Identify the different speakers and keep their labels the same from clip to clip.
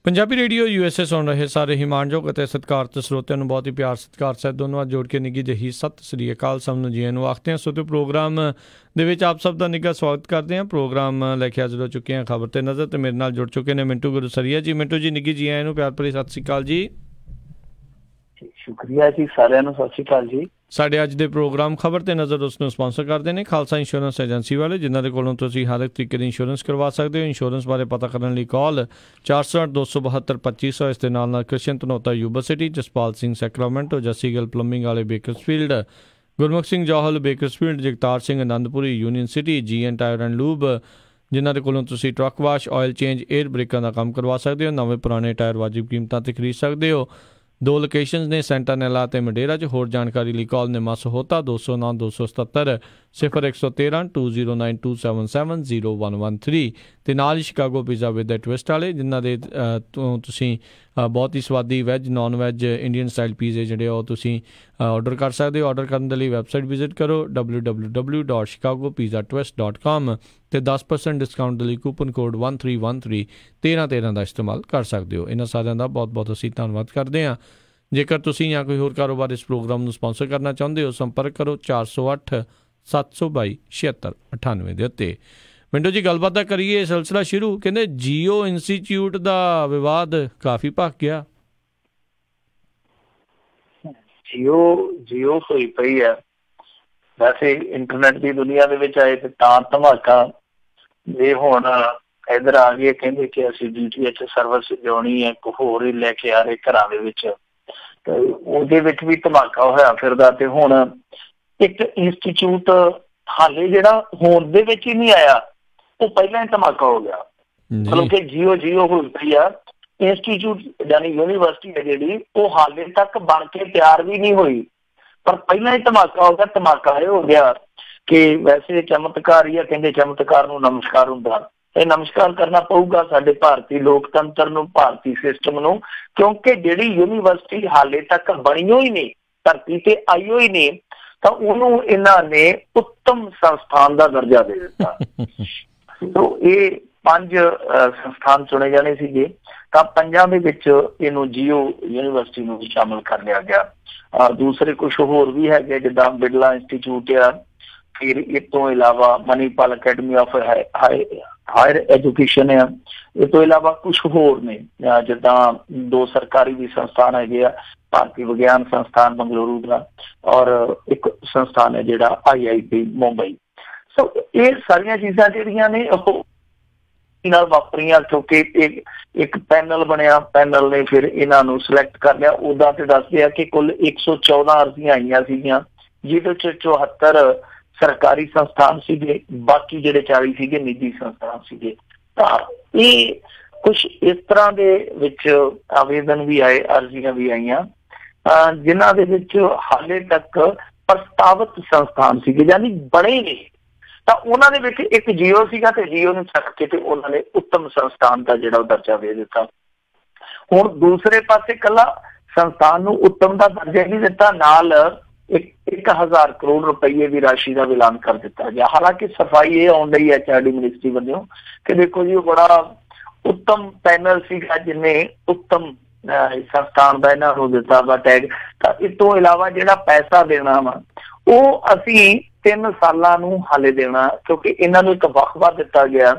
Speaker 1: Punjabi radio USA ਸੁਣ ਰਹੇ ਸਾਰੇ ਹੀ ਮਾਣਯੋਗ ਅਤੇ ਸਤਿਕਾਰਤ ਸਰੋਤਿਆਂ ਨੂੰ ਬਹੁਤ ਹੀ ਪਿਆਰ ਸਤਿਕਾਰ ਸਹਿਤ ਦੋਨੋਂ ਹੱਥ ਜੋੜ ਕੇ ਨਿੱਘੀ ਜਿਹੀ ਸਤਿ ਸ੍ਰੀ ਅਕਾਲ ਸਭ ਨੂੰ ਜੀ ਨੂੰ ਆਖਦੇ ਹਾਂ। ਸੋ ਪ੍ਰੋਗਰਾਮ ਦੇ ਵਿੱਚ ਆਪ ਸਭ ਦਾ ਨਿੱਘਾ ਸਵਾਗਤ ਕਰਦੇ ਹਾਂ। ਪ੍ਰੋਗਰਾਮ ਲੈ ਕੇ ਹਾਜ਼ਰ ਹੋ ਚੁੱਕੇ ਹਾਂ ਖਬਰ ਤੇ ਨਜ਼ਰ, ਤੇ ਮੇਰੇ ਨਾਲ ਜੁੜ ਚੁੱਕੇ ਨੇ ਮਿੰਟੂ ਗੁਰਸਰੀਆ ਜੀ। ਮਿੰਟੂ ਜੀ ਨਿੱਘੀ ਜੀ ਨੂੰ ਪਿਆਰ ਭਰੀ ਸਤਿ ਸ੍ਰੀ ਅਕਾਲ ਜੀ।
Speaker 2: ਸ਼ੁਕਰੀਆ ਜੀ, ਸਾਰਿਆਂ ਨੂੰ ਸਤਿ ਸ਼੍ਰੀ ਅਕਾਲ ਜੀ। ਸਾਡੇ
Speaker 1: ਅੱਜ ਦੇ ਪ੍ਰੋਗਰਾਮ ਖਬਰ ਤੇ ਨਜ਼ਰ ਉਸ ਨੂੰ ਸਪਾਂਸਰ ਕਰਦੇ ਨੇ ਖਾਲਸਾ ਇੰਸ਼ੋਰੈਂਸ ਏਜੰਸੀ ਵਾਲੇ, ਜਿਨ੍ਹਾਂ ਦੇ ਕੋਲੋਂ ਤੁਸੀਂ ਹਰ ਇੱਕ ਤਰੀਕੇ ਦੀ ਇੰਸ਼ੋਰੈਂਸ ਕਰਵਾ ਸਕਦੇ ਹੋ। ਇੰਸ਼ੋਰੈਂਸ ਬਾਰੇ ਪਤਾ ਕਰਨ ਲਈ ਕਾਲ 408-272-2500। ਇਸ ਦੇ ਨਾਲ Krishan Dhanota university, Jaspal Singh Sacramento, Jassi Gill plumbing ਵਾਲੇ Bakersfield, Gurmukh Singh Johal Bakersfield, Jagtar Singh Anandpuri Union City, GN tyre and lube, ਜਿਨ੍ਹਾਂ ਦੇ ਕੋਲੋਂ ਤੁਸੀਂ truck wash, oil change, air ਬ੍ਰੇਕਾਂ ਦਾ ਕੰਮ ਕਰਵਾ ਸਕਦੇ ਹੋ। ਨਵੇਂ ਪੁਰਾਣੇ ਟਾਇਰ ਵਾਜਿਬ ਕੀਮਤਾਂ 'ਤੇ ਖਰੀਦ ਸਕਦੇ ਹੋ। 2 ਲੋਕੇਸ਼ਨਸ ਨੇ, ਸੈਂਟਾਨੈਲਾ ਅਤੇ ਮੰਡੇਰਾ 'ਚ। ਹੋਰ ਜਾਣਕਾਰੀ ਲਈ ਕਾਲ ਨਿਮਾ ਸਹੋਤਾ 209-277 0113 2092770113 ਅਤੇ ਨਾਲ ਹੀ Chicago pizza with the twist ਵਾਲੇ, ਜਿਨ੍ਹਾਂ ਦੇ ਤੋਂ ਤੁਸੀਂ ਬਹੁਤ ਹੀ ਸਵਾਦੀ veg, non veg, Indian style ਪੀਜ਼ੇ ਜਿਹੜੇ ਉਹ ਤੁਸੀਂ ਔਡਰ ਕਰ ਸਕਦੇ ਹੋ। ਔਡਰ ਕਰਨ ਦੇ ਲਈ ਵੈਬਸਾਈਟ ਵਿਜ਼ਿਟ ਕਰੋ www.chicagopizzatwist.com ਅਤੇ 10% ਡਿਸਕਾਊਂਟ ਦੇ ਲਈ ਕੂਪਨ ਕੋਡ 1313 1313 ਦਾ ਇਸਤੇਮਾਲ ਕਰ ਸਕਦੇ ਹੋ। ਇਹਨਾਂ ਸਾਰਿਆਂ ਦਾ ਬਹੁਤ ਬਹੁਤ ਅਸੀਂ ਧੰਨਵਾਦ ਕਰਦੇ ਹਾਂ। ਜੇਕਰ ਤੁਸੀਂ ਜਾਂ ਕੋਈ ਹੋਰ ਕਾਰੋਬਾਰ ਇਸ ਪ੍ਰੋਗਰਾਮ ਨੂੰ ਸਪਾਂਸਰ ਕਰਨਾ ਚਾਹੁੰਦੇ ਹੋ, ਸੰਪਰਕ ਕਰੋ 408-722-7698 ਦੇ ਉੱਤੇ। ਮਿੰਟੂ ਜੀ, ਗੱਲਬਾਤ ਤਾਂ ਕਰੀਏ, ਸਿਲਸਿਲਾ ਸ਼ੁਰੂ। ਕਹਿੰਦੇ ਜੀਓ ਇੰਸਟੀਚਿਊਟ ਦਾ ਵਿਵਾਦ ਕਾਫੀ ਭਖ ਗਿਆ।
Speaker 2: ਜੀਓ ਹੋਈ ਪਈ ਹੈ। ਵੈਸੇ ਇੰਟਰਨੈਟ ਦੀ ਦੁਨੀਆ ਦੇ ਵਿੱਚ ਆਏ ਤੇ ਤਾਂ ਧਮਾਕਾ, ਜੇ ਹੁਣ ਇੱਧਰ ਆ ਗਏ ਕਹਿੰਦੇ ਕਿ ਅਸੀਂ DTH ਸਰਵਿਸ ਲਿਆਉਣੀ ਹੈ, ਹੋਰ ਹੀ ਲੈ ਕੇ ਆ ਰਹੇ ਘਰਾਂ ਦੇ ਵਿੱਚ, ਤੇ ਉਹਦੇ ਵਿੱਚ ਵੀ ਧਮਾਕਾ ਹੋਇਆ ਫਿਰਦਾ। ਤੇ ਹੁਣ ਇੱਕ ਇੰਸਟੀਚਿਊਟ ਹਾਲੇ ਜਿਹੜਾ ਹੋਣ ਦੇ ਵਿੱਚ ਹੀ ਨਹੀਂ ਆਇਆ, ਉਹ ਪਹਿਲਾਂ ਹੀ ਧਮਾਕਾ ਹੋ ਗਿਆ। ਮਤਲਬ ਕਿ ਜੀਓ ਹੋਈ ਪਈ ਆ ਇੰਸਟੀਚਿਊਟ, ਯਾਨੀ ਯੂਨੀਵਰਸਿਟੀ ਹੈ ਜਿਹੜੀ, ਉਹ ਹਾਲੇ ਤੱਕ ਬਣ ਕੇ ਤਿਆਰ ਵੀ ਨਹੀਂ ਹੋਈ, ਪਰ ਪਹਿਲਾਂ ਹੀ ਧਮਾਕਾ ਹੋ ਗਿਆ। ਧਮਾਕਾ ਇਹ ਹੋ ਗਿਆ ਕਿ ਵੈਸੇ ਚਮਤਕਾਰ ਹੀ ਆ, ਕਹਿੰਦੇ ਚਮਤਕਾਰ ਨੂੰ ਨਮਸਕਾਰ ਹੁੰਦਾ। ਇਹ ਨਮਸਕਾਰ ਕਰਨਾ ਪਊਗਾ ਸਾਡੇ ਭਾਰਤੀ ਲੋਕਤੰਤਰ ਨੂੰ, ਭਾਰਤੀ ਸਿਸਟਮ ਨੂੰ, ਕਿਉਂਕਿ ਜਿਹੜੀ ਯੂਨੀਵਰਸਿਟੀ ਹਾਲੇ ਤੱਕ ਬਣੀਓ ਹੀ ਨਹੀਂ, ਧਰਤੀ ਤੇ ਆਈਓ ਹੀ ਨਹੀਂ, ਤਾਂ ਉਹਨੂੰ ਇਹਨਾਂ ਨੇ ਉੱਤਮ ਸੰਸਥਾਨ ਦਾ ਦਰਜਾ ਦੇ ਦਿੱਤਾ। ਇਹ 5 ਸੰਸਥਾਨ ਚੁਣੇ ਜਾਣੇ ਸੀਗੇ, ਤਾਂ 5 ਦੇ ਵਿੱਚ ਇਹਨੂੰ ਜੀਓ ਯੂਨੀਵਰਸਿਟੀ ਨੂੰ ਵੀ ਸ਼ਾਮਿਲ ਕਰ ਲਿਆ ਗਿਆ। ਦੂਸਰੇ ਕੁਛ ਹੋਰ ਵੀ ਹੈਗੇ, ਜਿੱਦਾਂ ਬਿਰਲਾ ਇੰਸਟੀਚਿਊਟ ਆ, ਫਿਰ ਇਹ ਤੋਂ ਇਲਾਵਾ Manipal academy of higher education ਆ। ਇਹ ਤੋਂ ਇਲਾਵਾ ਕੁਛ ਹੋਰ ਨੇ, ਜਿੱਦਾਂ 2 ਸਰਕਾਰੀ ਵੀ ਸੰਸਥਾਨ ਹੈਗੇ ਆ, ਭਾਰਤੀ ਵਿਗਿਆਨ ਸੰਸਥਾਨ ਬੰਗਲੁਰੂ ਦਾ, ਔਰ ਇੱਕ ਸੰਸਥਾਨ ਹੈ ਜਿਹੜਾ IIT ਮੁੰਬਈ। ਸੋ ਇਹ ਸਾਰੀਆਂ ਚੀਜ਼ਾਂ ਜਿਹੜੀਆਂ ਨੇ ਉਹ ਨਾਲ ਵਾਪਰੀਆਂ, ਕਿਉਂਕਿ ਇੱਕ ਪੈਨਲ ਬਣਿਆ, ਪੈਨਲ ਨੇ ਫਿਰ ਇਹਨਾਂ ਨੂੰ ਸਿਲੈਕਟ ਕਰ ਲਿਆ। ਉੱਦਾਂ ਤੇ ਦੱਸਦੇ ਆ ਕਿ ਕੁੱਲ 114 ਅਰਜ਼ੀਆਂ ਆਈਆਂ ਸੀਗੀਆਂ, ਜਿਹਦੇ 'ਚ 74 ਸਰਕਾਰੀ ਸੰਸਥਾਨ ਸੀਗੇ, ਬਾਕੀ ਜਿਹੜੇ 40 ਸੀਗੇ ਨਿੱਜੀ ਸੰਸਥਾਨ ਸੀਗੇ। ਤਾਂ ਇਹ ਕੁਛ ਇਸ ਤਰ੍ਹਾਂ ਦੇ ਵਿੱਚ ਆਵੇਦਨ ਵੀ ਆਏ, ਅਰਜ਼ੀਆਂ ਵੀ ਆਈਆਂ, ਜਿਨ੍ਹਾਂ ਦੇ ਵਿੱਚ ਹਾਲੇ ਤੱਕ ਪ੍ਰਸਤਾਵਿਤ ਸੰਸਥਾਨ ਸੀਗੇ, ਯਾਨੀ ਬਣੇ ਨਹੀਂ। ਤਾਂ ਉਹਨਾਂ ਦੇ ਵਿੱਚ ਇੱਕ ਜੀਓ ਸੀਗਾ, ਤੇ ਜੀਓ ਨੂੰ ਛੱਡ ਕੇ ਤੇ ਉਹਨਾਂ ਨੇ ਉੱਤਮ ਸੰਸਥਾਨ ਦਾ ਜਿਹੜਾ ਉਹ ਦਰਜਾ ਦੇ ਦਿੱਤਾ। ਹੁਣ ਦੂਸਰੇ ਪਾਸੇ ਇਕੱਲਾ ਸੰਸਥਾਨ ਨੂੰ ਉੱਤਮ ਦਾ ਦਰਜਾ ਨਹੀਂ ਦਿੱਤਾ, ਨਾਲ 1000 ਕਰੋੜ ਰੁਪਈਏ ਦੀ ਰਾਸ਼ੀ ਦਾ ਐਲਾਨ ਕਰ ਦਿੱਤਾ ਗਿਆ। ਹਾਲਾਂਕਿ ਸਫਾਈ ਇਹ ਆਉਣ ਡਈ ਹੈ HRD ਮਿਨਿਸਟਰੀ ਵੱਲੋਂ ਕਿ ਦੇਖੋ ਜੀ, ਉਹ ਬੜਾ ਉੱਤਮ ਪੈਨਲ ਸੀਗਾ ਜਿਹਨੇ ਉੱਤਮ ਸੰਸਥਾਨ ਦਾ ਇਹਨਾਂ ਨੂੰ ਦਿੱਤਾ ਵਾ ਟੈਗ। ਤਾਂ ਇਸ ਤੋਂ ਇਲਾਵਾ ਜਿਹੜਾ ਪੈਸਾ ਦੇਣਾ ਵਾ ਉਹ ਅਸੀਂ 3 ਸਾਲਾਂ ਨੂੰ ਹਾਲੇ ਦੇਣਾ, ਕਿਉਂਕਿ ਇਹਨਾਂ ਨੂੰ ਇੱਕ ਵਕਫਾ ਦਿੱਤਾ ਗਿਆ।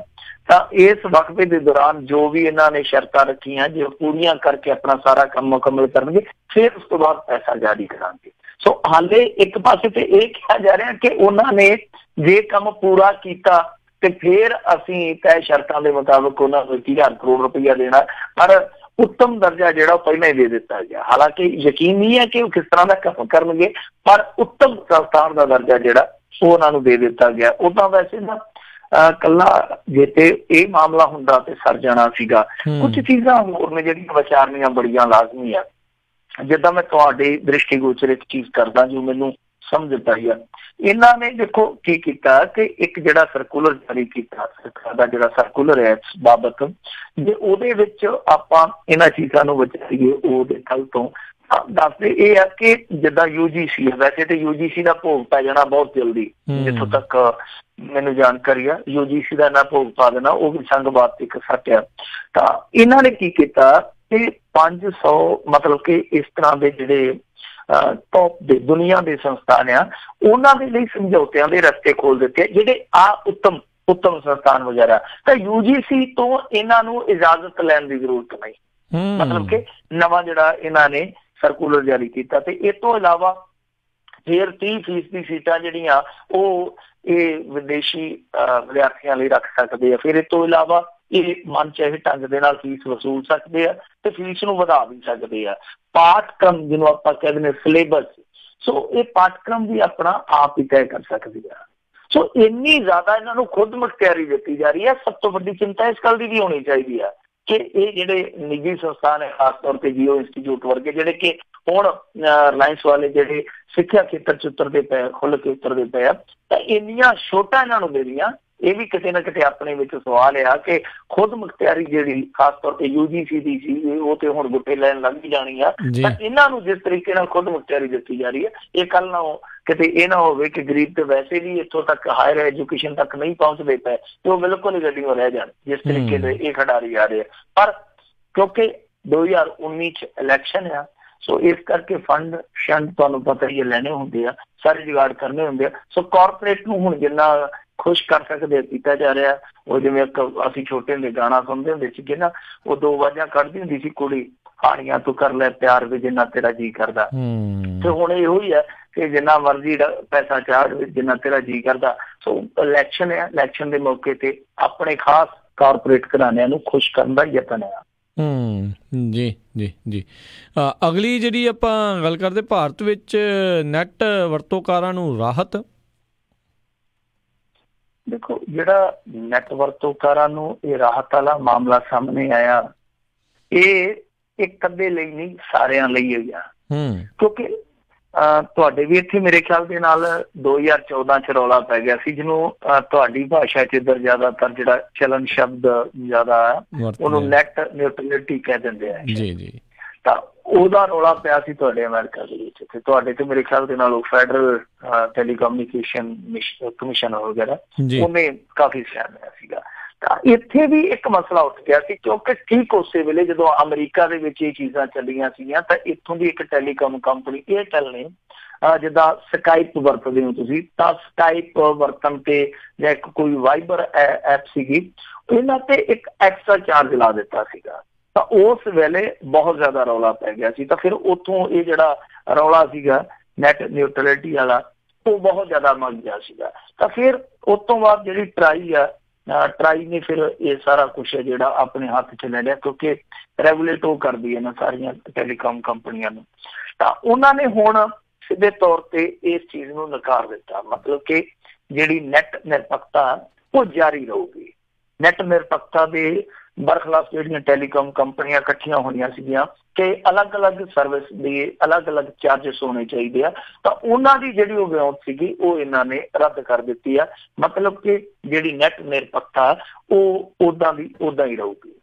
Speaker 2: ਤਾਂ ਇਸ ਵਕਫੇ ਦੇ ਦੌਰਾਨ ਜੋ ਵੀ ਇਹਨਾਂ ਨੇ ਸ਼ਰਤਾਂ ਰੱਖੀਆਂ, ਜੇ ਪੂਰੀਆਂ ਕਰਕੇ ਆਪਣਾ ਸਾਰਾ ਕੰਮ ਮੁਕੰਮਲ ਕਰਨਗੇ, ਫਿਰ ਉਸ ਤੋਂ ਬਾਅਦ ਪੈਸਾ ਜਾਰੀ ਕਰਾਂਗੇ। ਸੋ ਹਾਲੇ ਇੱਕ ਪਾਸੇ ਤੇ ਇਹ ਕਿਹਾ ਜਾ ਰਿਹਾ ਕਿ ਉਹਨਾਂ ਨੇ ਜੇ ਕੰਮ ਪੂਰਾ ਕੀਤਾ ਤੇ ਫਿਰ ਅਸੀਂ ਤੈਅ ਸ਼ਰਤਾਂ ਦੇ ਮੁਤਾਬਕ ਉਹਨਾਂ ਨੂੰ 1000 ਕਰੋੜ ਰੁਪਈਆ ਦੇਣਾ, ਪਰ ਉੱਤਮ ਦਰਜਾ ਜਿਹੜਾ ਉਹ ਪਹਿਲਾਂ ਹੀ ਦੇ ਦਿੱਤਾ ਗਿਆ। ਹਾਲਾਂਕਿ ਯਕੀਨ ਨਹੀਂ ਹੈ ਕਿ ਉਹ ਕਿਸ ਤਰ੍ਹਾਂ ਦਾ ਕੰਮ ਕਰਨਗੇ, ਪਰ ਉੱਤਮ ਸੰਸਥਾਨ ਦਾ ਦਰਜਾ ਜਿਹੜਾ ਉਹ ਉਹਨਾਂ ਨੂੰ ਦੇ ਦਿੱਤਾ ਗਿਆ। ਉਦਾਂ ਵੈਸੇ ਨਾ ਇਕੱਲਾ ਜੇ ਤੇ ਇਹ ਮਾਮਲਾ ਹੁੰਦਾ ਤੇ ਸਰ ਜਾਣਾ ਸੀਗਾ। ਕੁਛ ਚੀਜ਼ਾਂ ਹੋਰ ਨੇ ਜਿਹੜੀਆਂ ਵਿਚਾਰਨੀਆਂ ਬੜੀਆਂ ਲਾਜ਼ਮੀ ਆ। ਜਿੱਦਾਂ ਮੈਂ ਤੁਹਾਡੇ ਦ੍ਰਿਸ਼ਟੀਗੋਚਰ ਇੱਕ ਚੀਜ਼ ਕਰਦਾ ਜੋ ਮੈਨੂੰ ਸਮਝ ਪਈ ਆ, ਇਹਨਾਂ ਨੇ ਦੇਖੋ ਕੀ ਕੀਤਾ ਕਿ ਇੱਕ ਜਿਹੜਾ ਸਰਕੂਲਰ ਜਾਰੀ ਕੀਤਾ, ਸਰਕਾਰ ਦਾ ਜਿਹੜਾ ਸਰਕੂਲਰ ਹੈ ਇਸ ਬਾਬਤ, ਜੇ ਉਹਦੇ ਵਿੱਚ ਆਪਾਂ ਇਹਨਾਂ ਚੀਜ਼ਾਂ ਨੂੰ ਵਿਚਾਰੀਏ ਉਹਦੇ ਕੱਲ ਤੋਂ, ਦੱਸਦੇ ਇਹ ਆ ਕਿ ਜਿੱਦਾਂ UGC ਹੈ, ਵੈਸੇ ਤੇ UGC ਦਾ ਭੋਗ ਪੈ ਜਾਣਾ ਬਹੁਤ ਜਲਦੀ, ਜਿੱਥੋਂ ਤੱਕ ਮੈਨੂੰ ਜਾਣਕਾਰੀ ਆ UGC ਦਾ ਨਾ ਭੋਗ ਪਾ ਦੇਣਾ, ਉਹ ਵੀ ਸੰਘਵਾਦ ਤੇ ਇੱਕ ਸੱਟ ਆ। ਤਾਂ ਇਹਨਾਂ ਨੇ ਕੀ ਕੀਤਾ ਕਿ 500 ਮਤਲਬ ਕਿ ਇਸ ਤਰ੍ਹਾਂ ਦੇ ਜਿਹੜੇ ਟੌਪ ਦੇ ਦੁਨੀਆ ਦੇ ਸੰਸਥਾਨ ਆ, ਉਹਨਾਂ ਦੇ ਲਈ ਸਮਝੌਤਿਆਂ ਦੇ ਰਸਤੇ ਖੋਲ ਦਿੱਤੇ ਜਿਹੜੇ ਉੱਤਮ ਸੰਸਥਾਨ ਵਗੈਰਾ। ਤਾਂ UGC ਤੋਂ ਇਹਨਾਂ ਨੂੰ ਇਜਾਜ਼ਤ ਲੈਣ ਦੀ ਜ਼ਰੂਰਤ ਨਹੀਂ, ਮਤਲਬ ਕਿ ਨਵਾਂ ਜਿਹੜਾ ਇਹਨਾਂ ਨੇ ਸਰਕੂਲਰ ਜਾਰੀ ਕੀਤਾ। ਤੇ ਇਹ ਤੋਂ ਇਲਾਵਾ ਫਿਰ 30% ਦੀ ਸੀਟਾਂ ਜਿਹੜੀਆਂ ਉਹ ਇਹ ਵਿਦੇਸ਼ੀ ਵਿਦਿਆਰਥੀਆਂ ਲਈ ਰੱਖ ਸਕਦੇ ਆ। ਫਿਰ ਇਹ ਤੋਂ ਇਲਾਵਾ ਇਹ ਮਨਚਾਹੇ ਢੰਗ ਦੇ ਨਾਲ ਫੀਸ ਵਸੂਲ ਸਕਦੇ ਆ ਤੇ ਫੀਸ ਨੂੰ ਵਧਾ ਵੀ ਸਕਦੇ ਆ। ਪਾਠਕ੍ਰਮ ਜਿਹਨੂੰ ਆਪਾਂ ਕਹਿੰਦੇ ਨੇ ਸਿਲੇਬਸ, ਸੋ ਇਹ ਪਾਠਕ੍ਰਮ ਵੀ ਆਪਣਾ ਆਪ ਹੀ ਤੈਅ ਕਰ ਸਕਦੇ ਆ। ਸੋ ਇੰਨੀ ਜ਼ਿਆਦਾ ਇਹਨਾਂ ਨੂੰ ਖੁਦ ਮੁਖਤਿਆਰੀ ਦਿੱਤੀ ਜਾ ਰਹੀ ਹੈ। ਸਭ ਤੋਂ ਵੱਡੀ ਚਿੰਤਾ ਇਸ ਗੱਲ ਦੀ ਵੀ ਹੋਣੀ ਚਾਹੀਦੀ ਆ ਕਿ ਇਹ ਜਿਹੜੇ ਨਿੱਜੀ ਸੰਸਥਾਨ ਹੈ, ਖਾਸ ਤੌਰ ਤੇ ਜੀਓ ਇੰਸਟੀਚਿਊਟ ਵਰਗੇ, ਜਿਹੜੇ ਕਿ ਹੁਣ ਰਿਲਾਇੰਸ ਵਾਲੇ ਜਿਹੜੇ ਸਿੱਖਿਆ ਖੇਤਰ 'ਚ ਉਤਰਦੇ ਪਏ, ਖੁੱਲ੍ਹ ਕੇ ਉਤਰਦੇ ਪਏ ਆ, ਤਾਂ ਇੰਨੀਆਂ ਛੋਟਾਂ ਇਹਨਾਂ ਨੂੰ ਦੇਣੀਆਂ, ਇਹ ਵੀ ਕਿਤੇ ਨਾ ਕਿਤੇ ਆਪਣੇ ਵਿੱਚ ਸਵਾਲ ਆ ਕਿ ਖੁਦ ਮੁਖਤਿਆਰੀ ਜਿਹੜੀ ਖਾਸ ਤੌਰ ਤੇ UGC ਦੀ ਸੀ, ਉਹ ਤੇ ਹੁਣ ਗੁੱਟੇ ਲੈਣ ਲੱਗ ਜਾਣੀ ਆ। ਤਾਂ ਇਹਨਾਂ ਨੂੰ ਜਿਸ ਤਰੀਕੇ ਨਾਲ ਖੁਦ ਮੁਖਤਿਆਰੀ ਦਿੱਤੀ ਜਾ ਰਹੀ ਹੈ, ਇਹ ਕੱਲ ਨਾ ਕਿਤੇ ਇਹ ਨਾ ਹੋਵੇ ਕਿ ਗਰੀਬ ਤੇ ਵੈਸੇ ਵੀ ਇੱਥੋਂ ਤੱਕ ਹਾਇਰ ਐਜੂਕੇਸ਼ਨ ਤੱਕ ਨਹੀਂ ਪਹੁੰਚਦੇ ਪਏ ਤੇ ਉਹ ਬਿਲਕੁਲ ਹੀ ਗੱਡੀਆਂ ਰਹਿ ਜਾਣ, ਜਿਸ ਤਰੀਕੇ ਦੇ ਇਹ ਖਿਡਾਰੀ ਆ ਰਹੇ ਆ। ਪਰ ਕਿਉਂਕਿ 2019 'ਚ ਇਲੈਕਸ਼ਨ ਆ, ਸੋ ਇਸ ਕਰਕੇ ਫੰਡ ਤੁਹਾਨੂੰ ਪਤਾ ਹੀ ਲੈਣੇ ਹੁੰਦੇ ਆ, ਸਾਰੇ ਜੁਗਾੜ ਕਰਨੇ ਹੁੰਦੇ ਆ। ਸੋ ਕਾਰਪੋਰੇਟ ਨੂੰ ਹੁਣ ਜਿੰਨਾ ਖੁਸ਼ ਕਰ ਸਕਦੇ ਕੀਤਾ ਜਾ ਰਿਹਾ। ਉਹ ਜਿਵੇਂ ਅਸੀਂ ਛੋਟੇ ਹੁੰਦੇ ਗਾਣਾ ਸੁਣਦੇ ਹੁੰਦੇ ਸੀਗੇ ਨਾ, ਉਹ 2 ਆਵਾਜ਼ਾਂ ਕੱਢਦੀ ਹੁੰਦੀ ਸੀ, ਕੁੜੀ ਹਾਣੀਆਂ ਤੂੰ ਕਰ ਲੈ ਪਿਆਰ ਵੀ ਜਿੰਨਾ ਤੇਰਾ ਜੀ ਕਰਦਾ। ਤੇ ਹੁਣ ਇਹੋ ਹੀ ਹੈ ਕਿ ਜਿੰਨਾ ਮਰਜ਼ੀ ਪੈਸਾ ਚਾੜ ਜਿੰਨਾ ਤੇਰਾ ਜੀ ਕਰਦਾ। ਸੋ ਇਲੈਕਸ਼ਨ ਹੈ, ਇਲੈਕਸ਼ਨ ਦੇ ਮੌਕੇ ਤੇ ਆਪਣੇ ਖਾਸ ਕਾਰਪੋਰੇਟ ਘਰਾਣਿਆਂ ਨੂੰ ਖੁਸ਼ ਕਰਨ ਦਾ ਯਤਨ ਹੈ।
Speaker 1: ਜੀ ਜੀ ਜੀ। ਅਗਲੀ ਜਿਹੜੀ ਆਪਾਂ ਗੱਲ ਕਰਦੇ, ਭਾਰਤ ਵਿੱਚ ਨੈੱਟ ਵਰਤੋਂਕਾਰਾਂ ਨੂੰ ਰਾਹਤ।
Speaker 2: ਦੇਖੋ, ਜਿਹੜਾ ਨੈੱਟ ਵਰਤੋਂਕਾਰਾਂ ਨੂੰ ਇਹ ਰਾਹਤ ਵਾਲਾ ਮਾਮਲਾ ਸਾਹਮਣੇ ਆਇਆ, ਇਹ ਇੱਕ ਅੱਧੇ ਲਈ ਨਹੀਂ, ਸਾਰਿਆਂ ਲਈ ਹੋਈ ਆ। ਕਿਉਂਕਿ ਤੁਹਾਡੇ ਵੀ ਇੱਥੇ ਮੇਰੇ ਖਿਆਲ ਦੇ ਨਾਲ 2014 ਚ ਰੌਲਾ ਪੈ ਗਿਆ ਸੀ, ਜਿਹਨੂੰ ਤੁਹਾਡੀ ਭਾਸ਼ਾ ਚ ਇੱਧਰ ਜ਼ਿਆਦਾਤਰ ਜਿਹੜਾ ਚਲਨ ਸ਼ਬਦ ਜ਼ਿਆਦਾ ਉਹਨੂੰ ਨੈਟ ਨਿਊਟਰਲਿਟੀ ਕਹਿ ਦਿੰਦੇ ਆ।
Speaker 1: ਜੀ ਜੀ।
Speaker 2: ਤਾਂ ਉਹਦਾ ਰੌਲਾ ਪਿਆ ਸੀ ਤੁਹਾਡੇ ਅਮਰੀਕਾ ਦੇ ਵਿੱਚ, ਤੇ ਤੁਹਾਡੇ ਤੇ ਮੇਰੇ ਖਿਆਲ ਦੇ ਨਾਲ ਉਹ ਫੈਡਰਲ ਟੈਲੀਕਮਿਊਨੀਕੇਸ਼ਨ ਕਮਿਸ਼ਨ ਵਗੈਰਾ ਉਹਨੇ ਕਾਫੀ ਸਿਆਣਿਆ ਸੀਗਾ। ਤਾਂ ਇੱਥੇ ਵੀ ਇੱਕ ਮਸਲਾ ਉੱਠ ਗਿਆ ਸੀ, ਕਿਉਂਕਿ ਠੀਕ ਉਸੇ ਵੇਲੇ ਜਦੋਂ ਅਮਰੀਕਾ ਦੇ ਵਿੱਚ ਇਹ ਚੀਜ਼ਾਂ ਚੱਲੀਆਂ ਸੀਗੀਆਂ, ਤਾਂ ਇੱਥੋਂ ਦੀ ਇੱਕ ਟੈਲੀਕਾਮ ਕੰਪਨੀ ਏਅਰਟੈਲ ਨੇ, ਜਿੱਦਾਂ ਸਕਾਈਪ ਵਰਤਦੇ ਹੋ ਤੁਸੀਂ, ਤਾਂ ਸਕਾਈਪ ਵਰਤਣ ਤੇ ਜਾਂ ਇੱਕ ਕੋਈ ਵਾਈਬਰ ਐਪ ਸੀਗੀ, ਇਹਨਾਂ ਤੇ ਇੱਕ ਐਕਸਟਰਾ ਚਾਰਜ ਲਾ ਦਿੱਤਾ ਸੀਗਾ। ਤਾਂ ਉਸ ਵੇਲੇ ਬਹੁਤ ਜ਼ਿਆਦਾ ਰੌਲਾ ਪੈ ਗਿਆ ਸੀ। ਤਾਂ ਫਿਰ ਉੱਥੋਂ ਇਹ ਜਿਹੜਾ ਰੌਲਾ ਸੀਗਾ ਨੈਟ ਨਿਊਟਰਲਿਟੀ ਵਾਲਾ, ਉਹ ਬਹੁਤ ਜ਼ਿਆਦਾ ਮੰਗ ਗਿਆ ਸੀਗਾ। ਤਾਂ ਫਿਰ ਉਸ ਤੋਂ ਬਾਅਦ ਜਿਹੜੀ ਟਰਾਈ ਨੇ ਫਿਰ ਇਹ ਸਾਰਾ ਕੁਛ ਹੈ ਜਿਹੜਾ ਆਪਣੇ ਹੱਥ 'ਚ ਲੈ ਲਿਆ, ਕਿਉਂਕਿ ਰੈਗੂਲੇਟ ਉਹ ਕਰਦੀ ਹੈ ਨਾ ਸਾਰੀਆਂ ਟੈਲੀਕਾਮ ਕੰਪਨੀਆਂ ਨੂੰ। ਤਾਂ ਉਹਨਾਂ ਨੇ ਹੁਣ ਸਿੱਧੇ ਤੌਰ ਤੇ ਇਸ ਚੀਜ਼ ਨੂੰ ਨਕਾਰ ਦਿੱਤਾ, ਮਤਲਬ ਕਿ ਜਿਹੜੀ ਨੈਟ ਨਿਰਪੱਖਤਾ ਉਹ ਜਾਰੀ ਰਹੂਗੀ। ਨੈਟ ਨਿਰਪੱਖਤਾ ਦੇ ਬਰਖਲਾਫ ਜਿਹੜੀਆਂ ਟੈਲੀਕਾਮ ਕੰਪਨੀਆਂ ਇਕੱਠੀਆਂ ਹੋਈਆਂ ਸੀਗੀਆਂ ਕਿ ਅਲੱਗ-ਅਲੱਗ ਸਰਵਿਸ ਦੇ ਅਲੱਗ-ਅਲੱਗ ਚਾਰਜਸ ਹੋਣੇ ਚਾਹੀਦੇ ਆ, ਤਾਂ ਉਹਨਾਂ ਦੀ ਜਿਹੜੀ ਉਹ ਵਿਉਂਤ ਸੀਗੀ ਉਹ ਇਹਨਾਂ ਨੇ ਰੱਦ ਕਰ ਦਿੱਤੀ ਆ। ਮਤਲਬ ਕਿ ਜਿਹੜੀ ਨੈਟ ਨਿਰਪੱਖਤਾ ਉਹ ਉਦਾਂ ਹੀ ਰਹੂਗੀ।